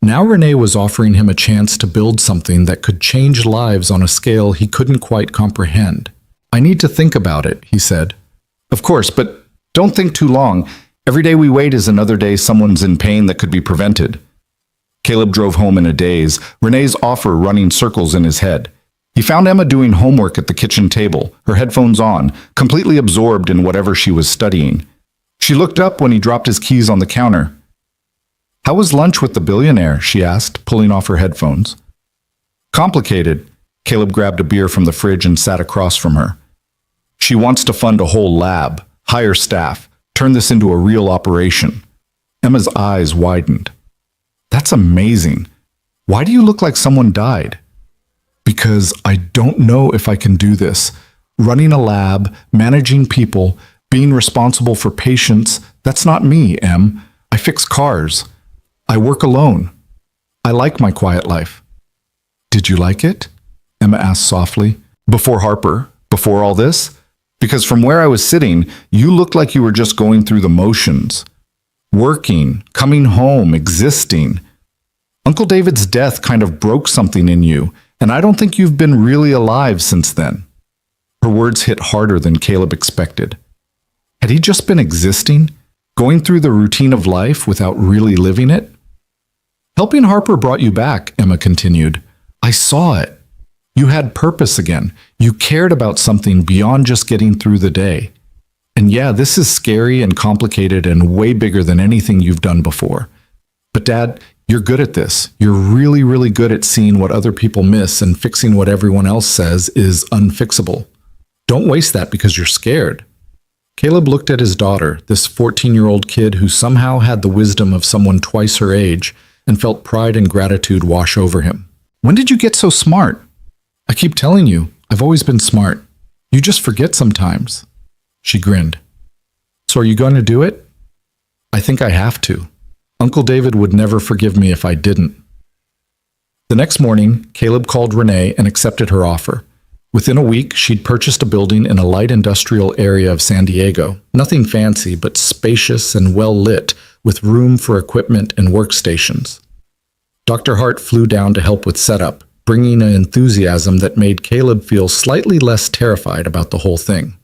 Now Renee was offering him a chance to build something that could change lives on a scale he couldn't quite comprehend. "I need to think about it," he said. "Of course, but don't think too long. Every day we wait is another day someone's in pain that could be prevented." Caleb drove home in a daze, Renee's offer running circles in his head. He found Emma doing homework at the kitchen table, her headphones on, completely absorbed in whatever she was studying. She looked up when he dropped his keys on the counter. "How was lunch with the billionaire?" she asked, pulling off her headphones. "Complicated." Caleb grabbed a beer from the fridge and sat across from her. "She wants to fund a whole lab, hire staff, turn this into a real operation." Emma's eyes widened. "That's amazing. Why do you look like someone died?" "Because I don't know if I can do this. Running a lab, managing people, being responsible for patients, that's not me, Em. I fix cars. I work alone. I like my quiet life." "Did you like it?" Emma asked softly. "Before Harper? Before all this? Because from where I was sitting, you looked like you were just going through the motions. Working, coming home, existing. Uncle David's death kind of broke something in you, and I don't think you've been really alive since then." Her words hit harder than Caleb expected. Had he just been existing, going through the routine of life without really living it? "Helping Harper brought you back," Emma continued. "I saw it. You had purpose again. You cared about something beyond just getting through the day. And yeah, this is scary and complicated and way bigger than anything you've done before. But Dad, you're good at this. You're really, really good at seeing what other people miss and fixing what everyone else says is unfixable. Don't waste that because you're scared." Caleb looked at his daughter, this 14-year-old kid who somehow had the wisdom of someone twice her age, and felt pride and gratitude wash over him. "When did you get so smart?" "I keep telling you, I've always been smart. You just forget sometimes." She grinned. "So are you going to do it?" "I think I have to. Uncle David would never forgive me if I didn't." The next morning, Caleb called Renee and accepted her offer. Within a week, she'd purchased a building in a light industrial area of San Diego. Nothing fancy, but spacious and well lit, with room for equipment and workstations. Dr. Hart flew down to help with setup, bringing an enthusiasm that made Caleb feel slightly less terrified about the whole thing.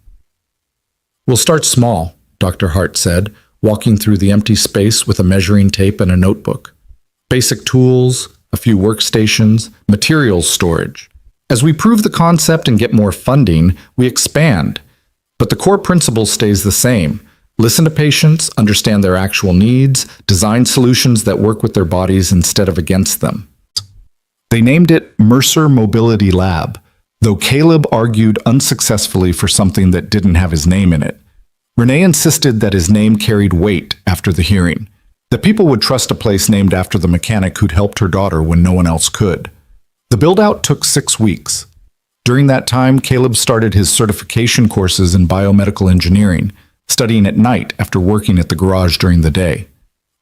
"We'll start small," Dr. Hart said, walking through the empty space with a measuring tape and a notebook. "Basic tools, a few workstations, materials storage. As we prove the concept and get more funding, we expand. But the core principle stays the same. Listen to patients, understand their actual needs, design solutions that work with their bodies instead of against them." They named it Mercer Mobility Lab, though Caleb argued unsuccessfully for something that didn't have his name in it. Renee insisted that his name carried weight after the hearing, that people would trust a place named after the mechanic who'd helped her daughter when no one else could. The build-out took 6 weeks. During that time, Caleb started his certification courses in biomedical engineering, studying at night after working at the garage during the day.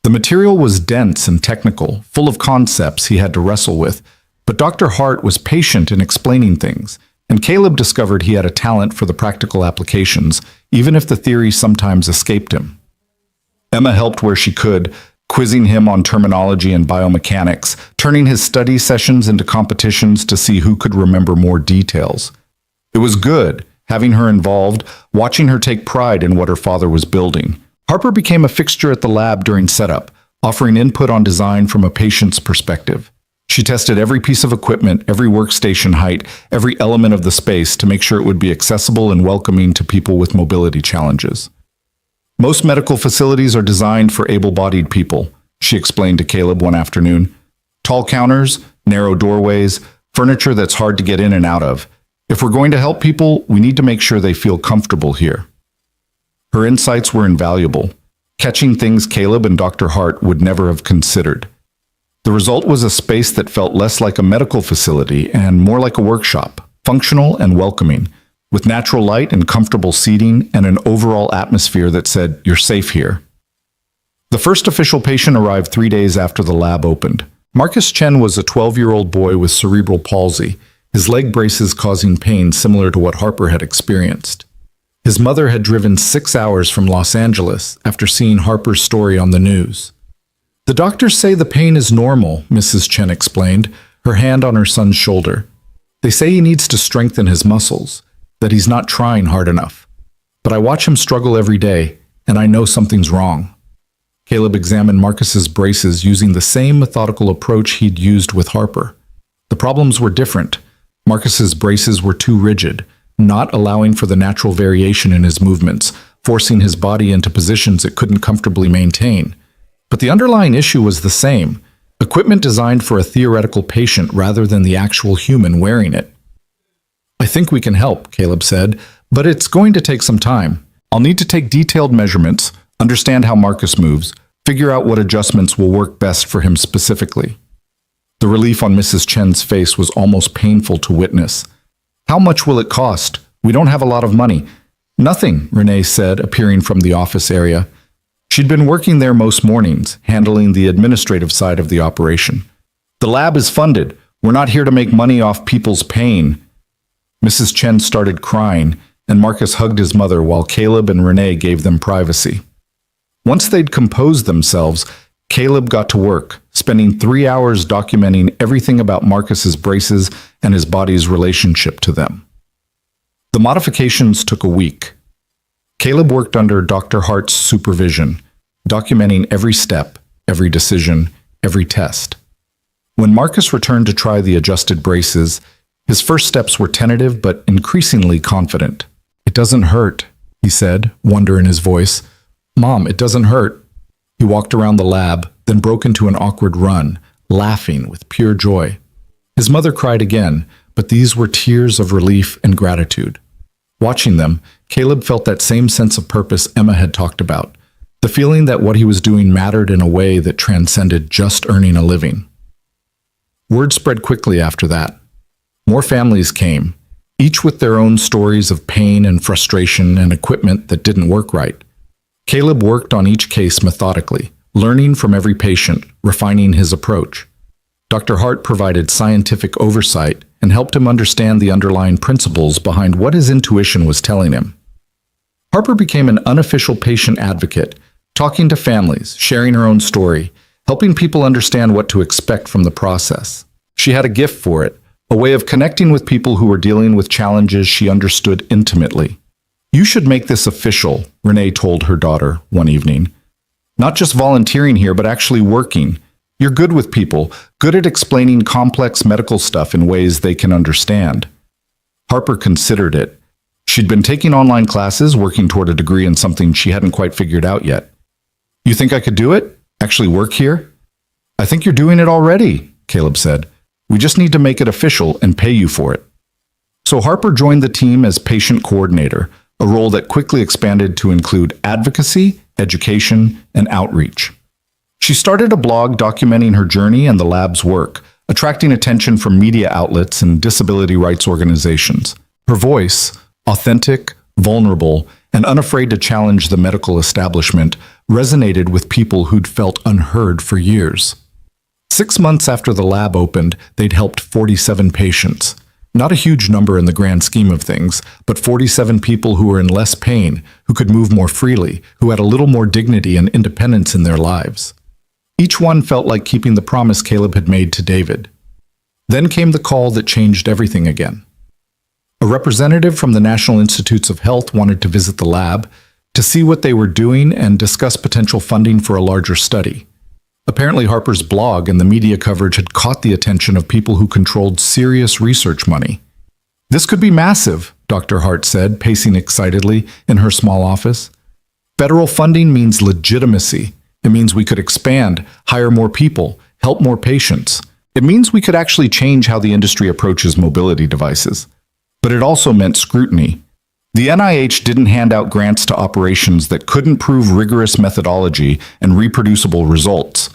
The material was dense and technical, full of concepts he had to wrestle with, but Dr. Hart was patient in explaining things, and Caleb discovered he had a talent for the practical applications, even if the theory sometimes escaped him. Emma helped where she could, quizzing him on terminology and biomechanics, turning his study sessions into competitions to see who could remember more details. It was good, having her involved, watching her take pride in what her father was building. Harper became a fixture at the lab during setup, offering input on design from a patient's perspective. She tested every piece of equipment, every workstation height, every element of the space to make sure it would be accessible and welcoming to people with mobility challenges. "Most medical facilities are designed for able-bodied people," she explained to Caleb one afternoon. "Tall counters, narrow doorways, furniture that's hard to get in and out of. If we're going to help people, we need to make sure they feel comfortable here." Her insights were invaluable, catching things Caleb and Dr. Hart would never have considered. The result was a space that felt less like a medical facility and more like a workshop, functional and welcoming, with natural light and comfortable seating and an overall atmosphere that said, "You're safe here." The first official patient arrived 3 days after the lab opened. Marcus Chen was a 12-year-old boy with cerebral palsy, his leg braces causing pain similar to what Harper had experienced. His mother had driven 6 hours from Los Angeles after seeing Harper's story on the news. The doctors say the pain is normal, Mrs. Chen explained, her hand on her son's shoulder. They say he needs to strengthen his muscles, that he's not trying hard enough. But I watch him struggle every day, and I know something's wrong. Caleb examined Marcus's braces using the same methodical approach he'd used with Harper. The problems were different. Marcus's braces were too rigid, not allowing for the natural variation in his movements, forcing his body into positions it couldn't comfortably maintain. But the underlying issue was the same: equipment designed for a theoretical patient rather than the actual human wearing it. I think we can help, Caleb said, but it's going to take some time. I'll need to take detailed measurements, understand how Marcus moves, figure out what adjustments will work best for him specifically. The relief on Mrs. Chen's face was almost painful to witness. How much will it cost? We don't have a lot of money. Nothing, Renee said, appearing from the office area. She'd been working there most mornings, handling the administrative side of the operation. The lab is funded. We're not here to make money off people's pain. Mrs. Chen started crying, and Marcus hugged his mother while Caleb and Renee gave them privacy. Once they'd composed themselves, Caleb got to work, spending 3 hours documenting everything about Marcus's braces and his body's relationship to them. The modifications took a week. Caleb worked under Dr. Hart's supervision, documenting every step, every decision, every test. When Marcus returned to try the adjusted braces, his first steps were tentative but increasingly confident. "It doesn't hurt," he said, wonder in his voice. "Mom, it doesn't hurt." He walked around the lab, then broke into an awkward run, laughing with pure joy. His mother cried again, but these were tears of relief and gratitude. Watching them, Caleb felt that same sense of purpose Emma had talked about, the feeling that what he was doing mattered in a way that transcended just earning a living. Word spread quickly after that. More families came, each with their own stories of pain and frustration and equipment that didn't work right. Caleb worked on each case methodically, learning from every patient, refining his approach. Dr. Hart provided scientific oversight and helped him understand the underlying principles behind what his intuition was telling him. Harper became an unofficial patient advocate, talking to families, sharing her own story, helping people understand what to expect from the process. She had a gift for it, a way of connecting with people who were dealing with challenges she understood intimately. "You should make this official," Renee told her daughter one evening. "Not just volunteering here, but actually working. You're good with people, good at explaining complex medical stuff in ways they can understand." Harper considered it. She'd been taking online classes, working toward a degree in something she hadn't quite figured out yet. "You think I could do it? Actually work here?" "I think you're doing it already," Caleb said. "We just need to make it official and pay you for it." So Harper joined the team as patient coordinator, a role that quickly expanded to include advocacy, education, and outreach. She started a blog documenting her journey and the lab's work, attracting attention from media outlets and disability rights organizations. Her voice, authentic, vulnerable, and unafraid to challenge the medical establishment, resonated with people who'd felt unheard for years. 6 months after the lab opened, they'd helped 47 patients. Not a huge number in the grand scheme of things, but 47 people who were in less pain, who could move more freely, who had a little more dignity and independence in their lives. Each one felt like keeping the promise Caleb had made to David. Then came the call that changed everything again. A representative from the National Institutes of Health wanted to visit the lab to see what they were doing and discuss potential funding for a larger study. Apparently Harper's blog and the media coverage had caught the attention of people who controlled serious research money. "This could be massive," Dr. Hart said, pacing excitedly in her small office. "Federal funding means legitimacy. It means we could expand, hire more people, help more patients. It means we could actually change how the industry approaches mobility devices. But it also meant scrutiny. The NIH didn't hand out grants to operations that couldn't prove rigorous methodology and reproducible results.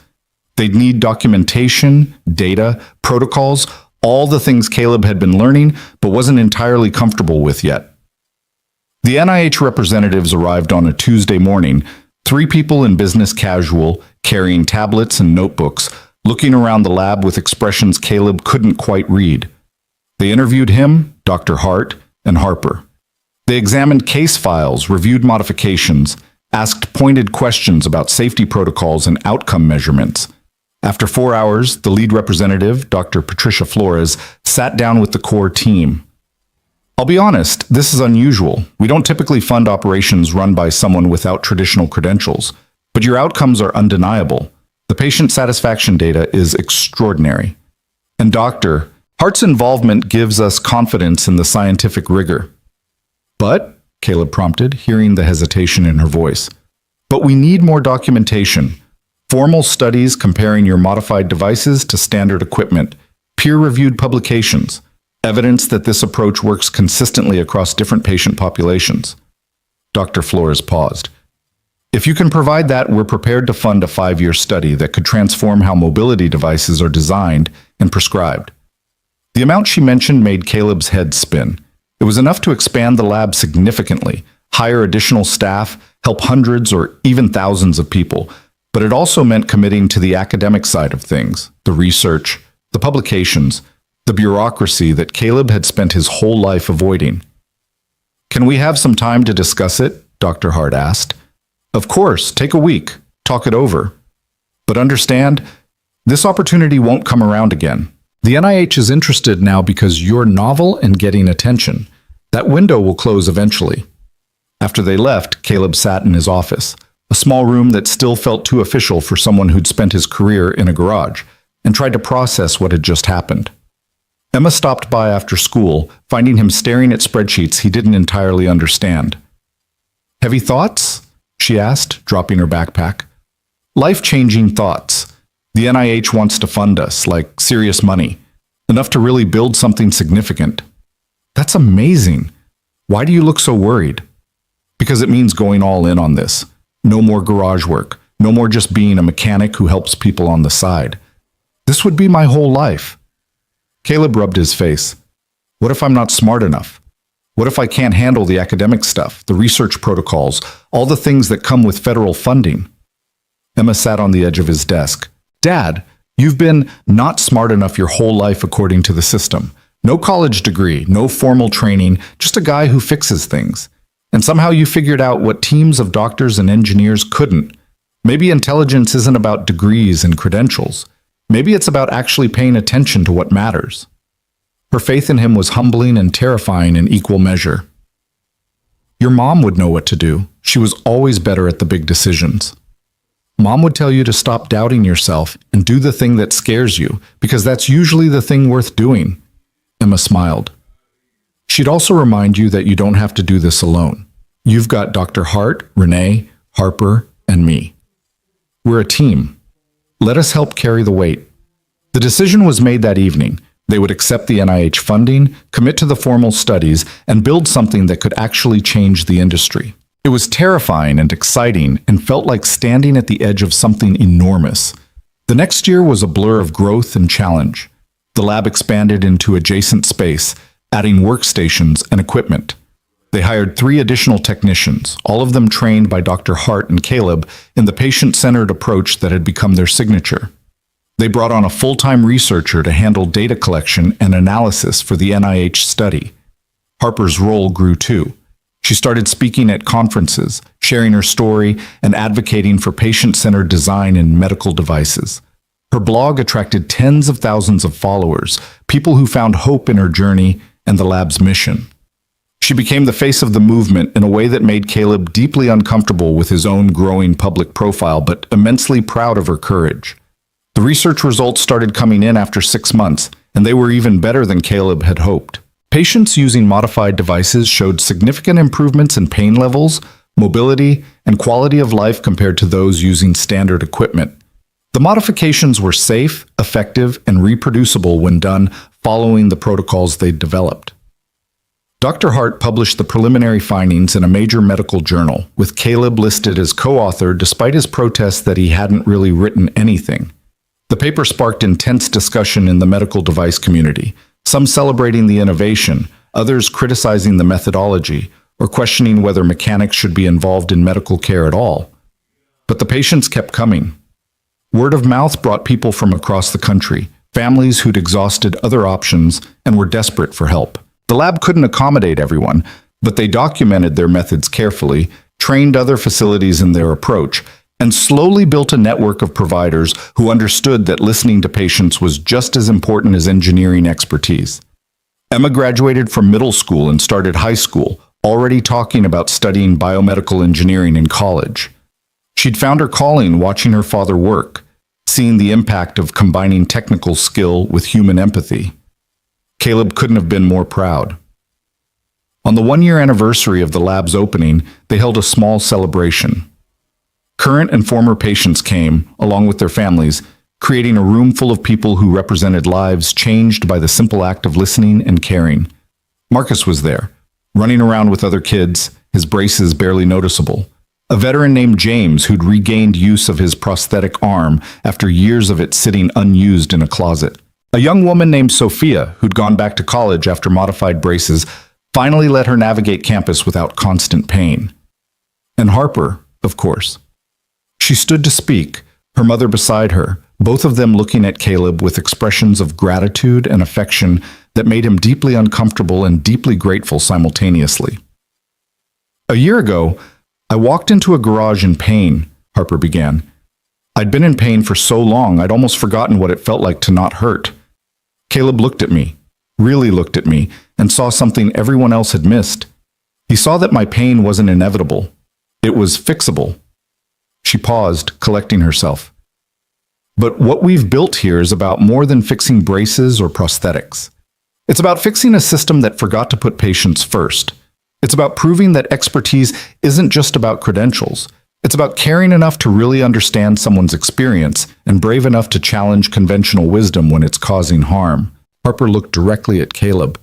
They'd need documentation, data, protocols, all the things Caleb had been learning but wasn't entirely comfortable with yet. The NIH representatives arrived on a Tuesday morning, 3 people in business casual, carrying tablets and notebooks, looking around the lab with expressions Caleb couldn't quite read. They interviewed him, Dr. Hart, and Harper. They examined case files, reviewed modifications, asked pointed questions about safety protocols and outcome measurements. After 4 hours, the lead representative, Dr. Patricia Flores, sat down with the core team. I'll be honest, this is unusual. We don't typically fund operations run by someone without traditional credentials, but your outcomes are undeniable. The patient satisfaction data is extraordinary. And Dr. Hart's involvement gives us confidence in the scientific rigor. But, Caleb prompted, hearing the hesitation in her voice, but we need more documentation. Formal studies comparing your modified devices to standard equipment, peer-reviewed publications, evidence that this approach works consistently across different patient populations. Dr. Flores paused. If you can provide that, we're prepared to fund a 5-year study that could transform how mobility devices are designed and prescribed. The amount she mentioned made Caleb's head spin. It was enough to expand the lab significantly, hire additional staff, help hundreds or even thousands of people, but it also meant committing to the academic side of things, the research, the publications, the bureaucracy that Caleb had spent his whole life avoiding. Can we have some time to discuss it? Dr. Hart asked. Of course, take a week, talk it over. But understand, this opportunity won't come around again. The NIH is interested now because you're novel and getting attention. That window will close eventually. After they left, Caleb sat in his office, a small room that still felt too official for someone who'd spent his career in a garage, and tried to process what had just happened. Emma stopped by after school, finding him staring at spreadsheets he didn't entirely understand. Heavy thoughts? She asked, dropping her backpack. Life-changing thoughts. The NIH wants to fund us, like serious money, enough to really build something significant. That's amazing. Why do you look so worried? Because it means going all in on this. No more garage work. No more just being a mechanic who helps people on the side. This would be my whole life. Caleb rubbed his face. What if I'm not smart enough? What if I can't handle the academic stuff, the research protocols, all the things that come with federal funding? Emma sat on the edge of his desk. Dad, you've been not smart enough your whole life according to the system. No college degree, no formal training, just a guy who fixes things. And somehow you figured out what teams of doctors and engineers couldn't. Maybe intelligence isn't about degrees and credentials. Maybe it's about actually paying attention to what matters. Her faith in him was humbling and terrifying in equal measure. Your mom would know what to do. She was always better at the big decisions. Mom would tell you to stop doubting yourself and do the thing that scares you, because that's usually the thing worth doing. Emma smiled. She'd also remind you that you don't have to do this alone. You've got Dr. Hart, Renee, Harper, and me. We're a team. Let us help carry the weight. The decision was made that evening. They would accept the NIH funding, commit to the formal studies, and build something that could actually change the industry. It was terrifying and exciting and felt like standing at the edge of something enormous. The next year was a blur of growth and challenge. The lab expanded into adjacent space, adding workstations and equipment. They hired 3 additional technicians, all of them trained by Dr. Hart and Caleb in the patient-centered approach that had become their signature. They brought on a full-time researcher to handle data collection and analysis for the NIH study. Harper's role grew too. She started speaking at conferences, sharing her story, and advocating for patient-centered design in medical devices. Her blog attracted tens of thousands of followers, people who found hope in her journey and the lab's mission. She became the face of the movement in a way that made Caleb deeply uncomfortable with his own growing public profile, but immensely proud of her courage. The research results started coming in after 6 months, and they were even better than Caleb had hoped. Patients using modified devices showed significant improvements in pain levels, mobility, and quality of life compared to those using standard equipment. The modifications were safe, effective, and reproducible when done following the protocols they'd developed. Dr. Hart published the preliminary findings in a major medical journal, with Caleb listed as co-author despite his protests that he hadn't really written anything. The paper sparked intense discussion in the medical device community, some celebrating the innovation, others criticizing the methodology, or questioning whether mechanics should be involved in medical care at all. But the patients kept coming. Word of mouth brought people from across the country, families who'd exhausted other options and were desperate for help. The lab couldn't accommodate everyone, But they documented their methods carefully, trained other facilities in their approach, and slowly built a network of providers who understood that listening to patients was just as important as engineering expertise. Emma graduated from middle school and started high school, already talking about studying biomedical engineering in college. She'd found her calling watching her father work, seeing the impact of combining technical skill with human empathy. Caleb couldn't have been more proud. On the one-year anniversary of the lab's opening, they held a small celebration. Current and former patients came, along with their families, creating a room full of people who represented lives changed by the simple act of listening and caring. Marcus was there, running around with other kids, his braces barely noticeable. A veteran named James who'd regained use of his prosthetic arm after years of it sitting unused in a closet. A young woman named Sophia, who'd gone back to college after modified braces, finally let her navigate campus without constant pain. And Harper, of course. She stood to speak, her mother beside her, both of them looking at Caleb with expressions of gratitude and affection that made him deeply uncomfortable and deeply grateful simultaneously. A year ago, I walked into a garage in pain, Harper began. I'd been in pain for so long I'd almost forgotten what it felt like to not hurt. Caleb looked at me, really looked at me, and saw something everyone else had missed. He saw that my pain wasn't inevitable. It was fixable. She paused, collecting herself. But what we've built here is about more than fixing braces or prosthetics. It's about fixing a system that forgot to put patients first. It's about proving that expertise isn't just about credentials. It's about caring enough to really understand someone's experience and brave enough to challenge conventional wisdom when it's causing harm. Harper looked directly at Caleb.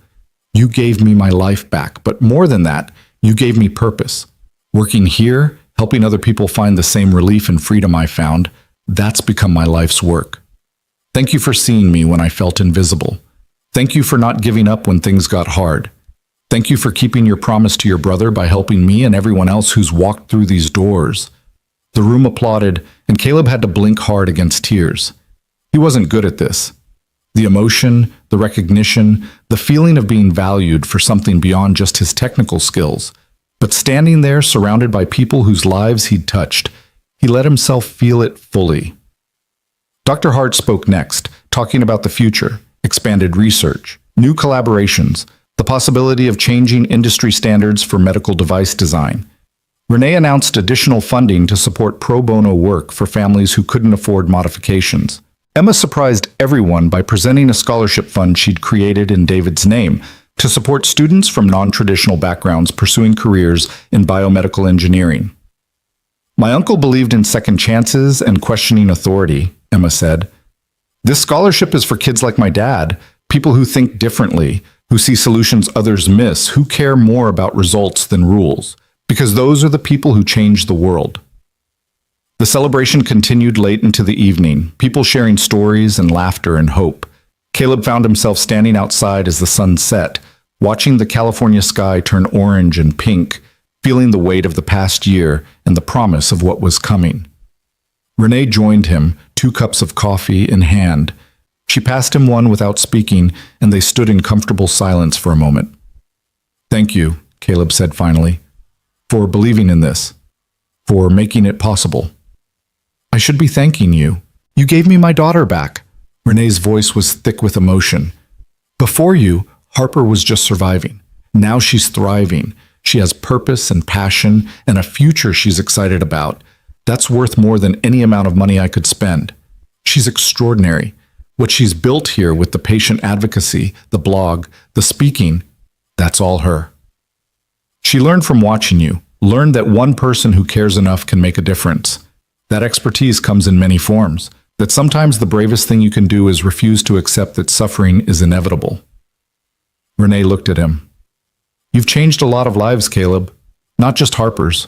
You gave me my life back, but more than that, you gave me purpose. Working here, helping other people find the same relief and freedom I found, that's become my life's work. Thank you for seeing me when I felt invisible. Thank you for not giving up when things got hard. Thank you for keeping your promise to your brother by helping me and everyone else who's walked through these doors. The room applauded, and Caleb had to blink hard against tears. He wasn't good at this. The emotion, the recognition, the feeling of being valued for something beyond just his technical skills. But standing there surrounded by people whose lives he'd touched, he let himself feel it fully. Dr. Hart spoke next, talking about the future, expanded research, new collaborations, the possibility of changing industry standards for medical device design. Renee announced additional funding to support pro bono work for families who couldn't afford modifications. Emma surprised everyone by presenting a scholarship fund she'd created in David's name to support students from non-traditional backgrounds pursuing careers in biomedical engineering. My uncle believed in second chances and questioning authority, Emma said. This scholarship is for kids like my dad, people who think differently, who see solutions others miss, who care more about results than rules, because those are the people who change the world. The celebration continued late into the evening, people sharing stories and laughter and hope. Caleb found himself standing outside as the sun set, watching the California sky turn orange and pink, feeling the weight of the past year and the promise of what was coming. Renee joined him, 2 cups of coffee in hand. She passed him one without speaking, and they stood in comfortable silence for a moment. Thank you, Caleb said finally, for believing in this, for making it possible. I should be thanking you. You gave me my daughter back. Renee's voice was thick with emotion. Before you, Harper was just surviving. Now she's thriving. She has purpose and passion and a future she's excited about. That's worth more than any amount of money I could spend. She's extraordinary. What she's built here with the patient advocacy, the blog, the speaking, that's all her. She learned from watching you, learned that one person who cares enough can make a difference. That expertise comes in many forms, that sometimes the bravest thing you can do is refuse to accept that suffering is inevitable. Renee looked at him. You've changed a lot of lives, Caleb. Not just Harper's.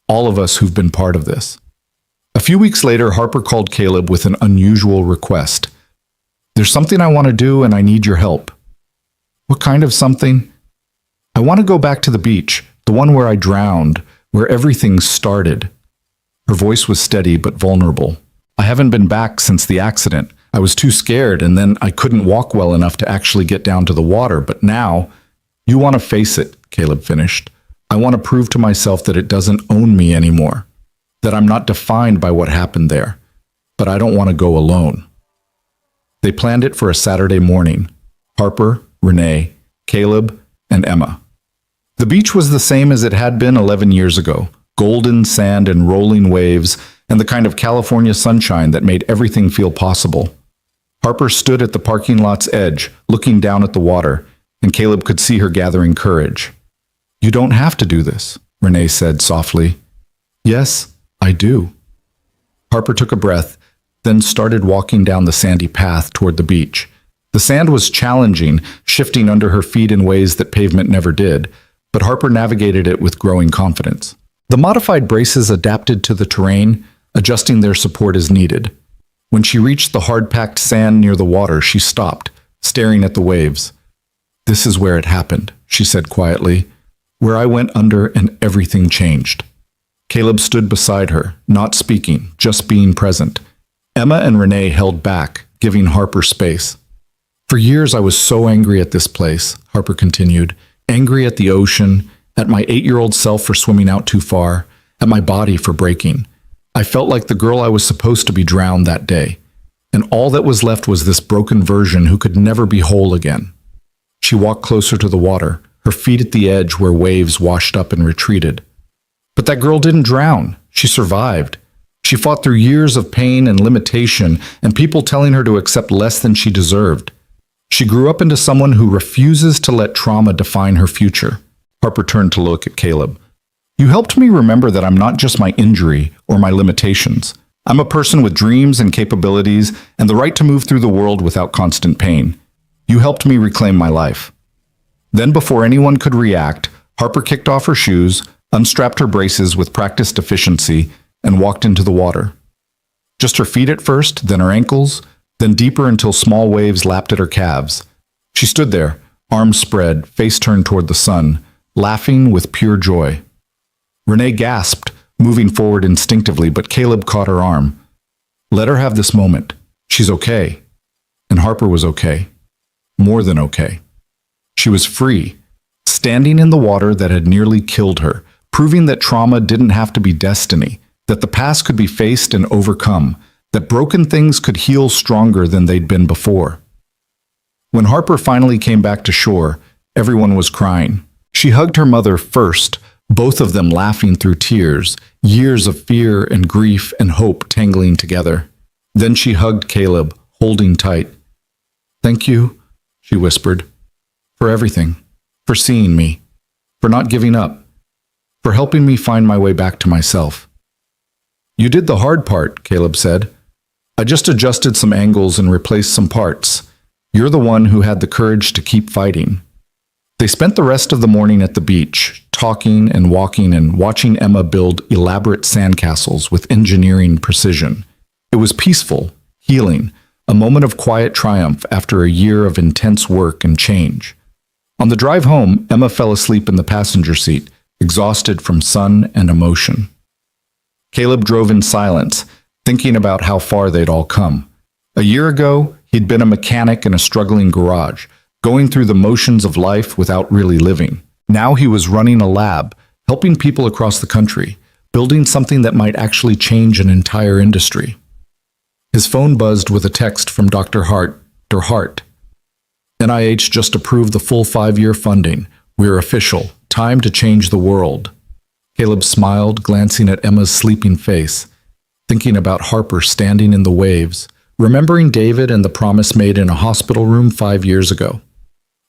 All of us who've been part of this. A few weeks later, Harper called Caleb with an unusual request. There's something I want to do and I need your help. What kind of something? I want to go back to the beach, the one where I drowned, where everything started. Her voice was steady but vulnerable. I haven't been back since the accident. I was too scared and then I couldn't walk well enough to actually get down to the water, but now, you want to face it, Caleb finished. I want to prove to myself that it doesn't own me anymore, that I'm not defined by what happened there, but I don't want to go alone. They planned it for a Saturday morning. Harper, Renee, Caleb, and Emma. The beach was the same as it had been 11 years ago. Golden sand and rolling waves, and the kind of California sunshine that made everything feel possible. Harper stood at the parking lot's edge, looking down at the water, and Caleb could see her gathering courage. You don't have to do this, Renee said softly. Yes, I do. Harper took a breath, then started walking down the sandy path toward the beach. The sand was challenging, shifting under her feet in ways that pavement never did, but Harper navigated it with growing confidence. The modified braces adapted to the terrain, adjusting their support as needed. When she reached the hard-packed sand near the water, she stopped, staring at the waves. This is where it happened, she said quietly, where I went under and everything changed. Caleb stood beside her, not speaking, just being present. Emma and Renee held back, giving Harper space. For years I was so angry at this place, Harper continued, angry at the ocean, at my 8-year-old self for swimming out too far, at my body for breaking. I felt like the girl I was supposed to be drowned that day, and all that was left was this broken version who could never be whole again. She walked closer to the water, her feet at the edge where waves washed up and retreated. But that girl didn't drown. She survived. She fought through years of pain and limitation and people telling her to accept less than she deserved. She grew up into someone who refuses to let trauma define her future. Harper turned to look at Caleb. You helped me remember that I'm not just my injury or my limitations. I'm a person with dreams and capabilities and the right to move through the world without constant pain. You helped me reclaim my life. Then, before anyone could react, Harper kicked off her shoes, unstrapped her braces with practiced efficiency, and walked into the water. Just her feet at first, then her ankles, then deeper until small waves lapped at her calves. She stood there, arms spread, face turned toward the sun, laughing with pure joy. Renee gasped, moving forward instinctively, but Caleb caught her arm. Let her have this moment. She's okay. And Harper was okay. More than okay. She was free, standing in the water that had nearly killed her, proving that trauma didn't have to be destiny, that the past could be faced and overcome, that broken things could heal stronger than they'd been before. When Harper finally came back to shore, everyone was crying. She hugged her mother first, both of them laughing through tears, years of fear and grief and hope tangling together. Then she hugged Caleb, holding tight. Thank you, she whispered, for everything, for seeing me, for not giving up, for helping me find my way back to myself. You did the hard part, Caleb said. I just adjusted some angles and replaced some parts. You're the one who had the courage to keep fighting. They spent the rest of the morning at the beach, talking and walking and watching Emma build elaborate sandcastles with engineering precision. It was peaceful, healing, a moment of quiet triumph after a year of intense work and change. On the drive home, Emma fell asleep in the passenger seat, exhausted from sun and emotion. Caleb drove in silence, thinking about how far they'd all come. A year ago, he'd been a mechanic in a struggling garage, going through the motions of life without really living. Now he was running a lab, helping people across the country, building something that might actually change an entire industry. His phone buzzed with a text from Dr. Hart. Dr. Hart. NIH just approved the full 5-year funding. We're official. Time to change the world. Caleb smiled, glancing at Emma's sleeping face, thinking about Harper standing in the waves, remembering David and the promise made in a hospital room 5 years ago.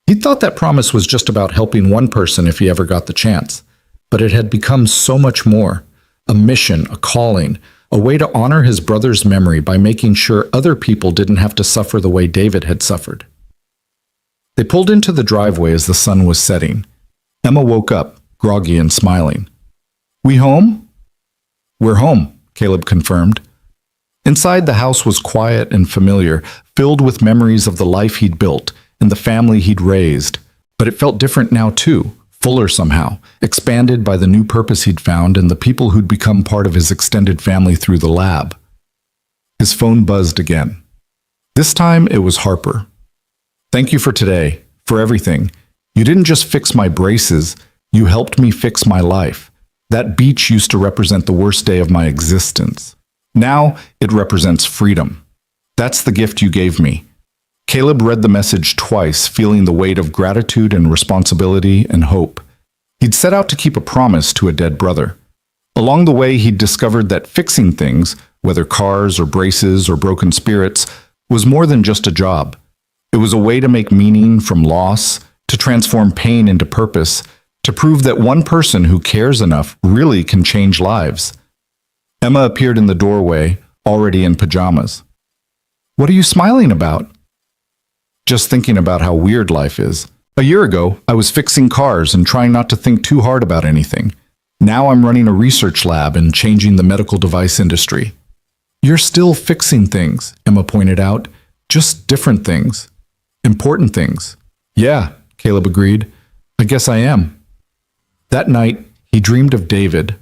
He thought that promise was just about helping one person if he ever got the chance, but it had become so much more. A mission, a calling, a way to honor his brother's memory by making sure other people didn't have to suffer the way David had suffered. They pulled into the driveway as the sun was setting. Emma woke up, groggy and smiling. We home? We're home, Caleb confirmed. Inside, the house was quiet and familiar, filled with memories of the life he'd built and the family he'd raised. But it felt different now too, fuller somehow, expanded by the new purpose he'd found and the people who'd become part of his extended family through the lab. His phone buzzed again. This time it was Harper. Thank you for today, for everything. You didn't just fix my braces, You helped me fix my life. That beach used to represent the worst day of my existence. Now it represents freedom. That's the gift you gave me." Caleb read the message twice, feeling the weight of gratitude and responsibility and hope. He'd set out to keep a promise to a dead brother. Along the way, he'd discovered that fixing things, whether cars or braces or broken spirits, was more than just a job. It was a way to make meaning from loss, to transform pain into purpose, to prove that one person who cares enough really can change lives. Emma appeared in the doorway, already in pajamas. "What are you smiling about?" "Just thinking about how weird life is. A year ago, I was fixing cars and trying not to think too hard about anything. Now I'm running a research lab and changing the medical device industry." "You're still fixing things," Emma pointed out. "Just different things. Important things." "Yeah," Caleb agreed. "I guess I am." That night, he dreamed of David.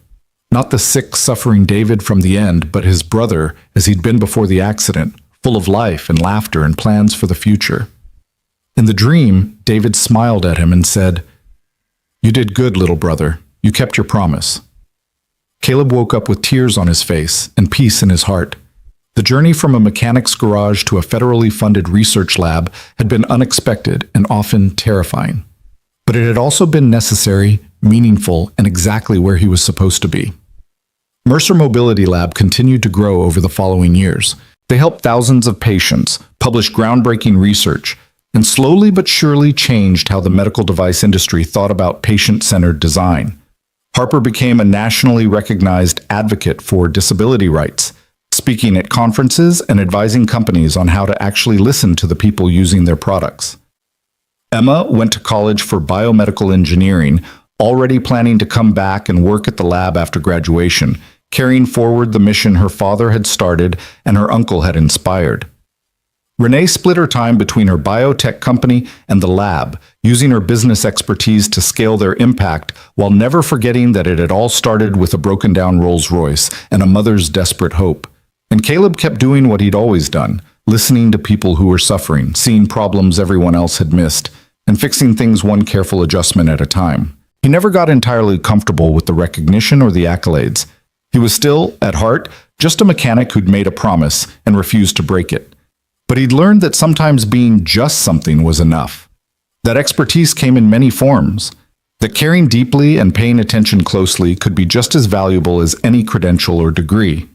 Not the sick, suffering David from the end, but his brother as he'd been before the accident, full of life and laughter and plans for the future. In the dream, David smiled at him and said, "You did good, little brother. You kept your promise." Caleb woke up with tears on his face and peace in his heart. The journey from a mechanic's garage to a federally funded research lab had been unexpected and often terrifying. But it had also been necessary, meaningful, and exactly where he was supposed to be. Mercer Mobility Lab continued to grow over the following years. They helped thousands of patients, published groundbreaking research, and slowly but surely changed how the medical device industry thought about patient-centered design. Harper became a nationally recognized advocate for disability rights, speaking at conferences and advising companies on how to actually listen to the people using their products. Emma went to college for biomedical engineering, already planning to come back and work at the lab after graduation, carrying forward the mission her father had started and her uncle had inspired. Renee split her time between her biotech company and the lab, using her business expertise to scale their impact while never forgetting that it had all started with a broken-down Rolls-Royce and a mother's desperate hope. And Caleb kept doing what he'd always done, listening to people who were suffering, seeing problems everyone else had missed, and fixing things one careful adjustment at a time. He never got entirely comfortable with the recognition or the accolades. He was still, at heart, just a mechanic who'd made a promise and refused to break it. But he'd learned that sometimes being just something was enough. That expertise came in many forms. That caring deeply and paying attention closely could be just as valuable as any credential or degree.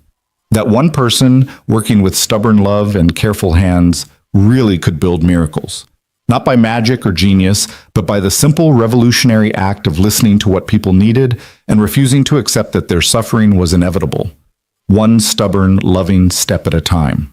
That one person, working with stubborn love and careful hands, really could build miracles. Not by magic or genius, but by the simple revolutionary act of listening to what people needed and refusing to accept that their suffering was inevitable. One stubborn, loving step at a time.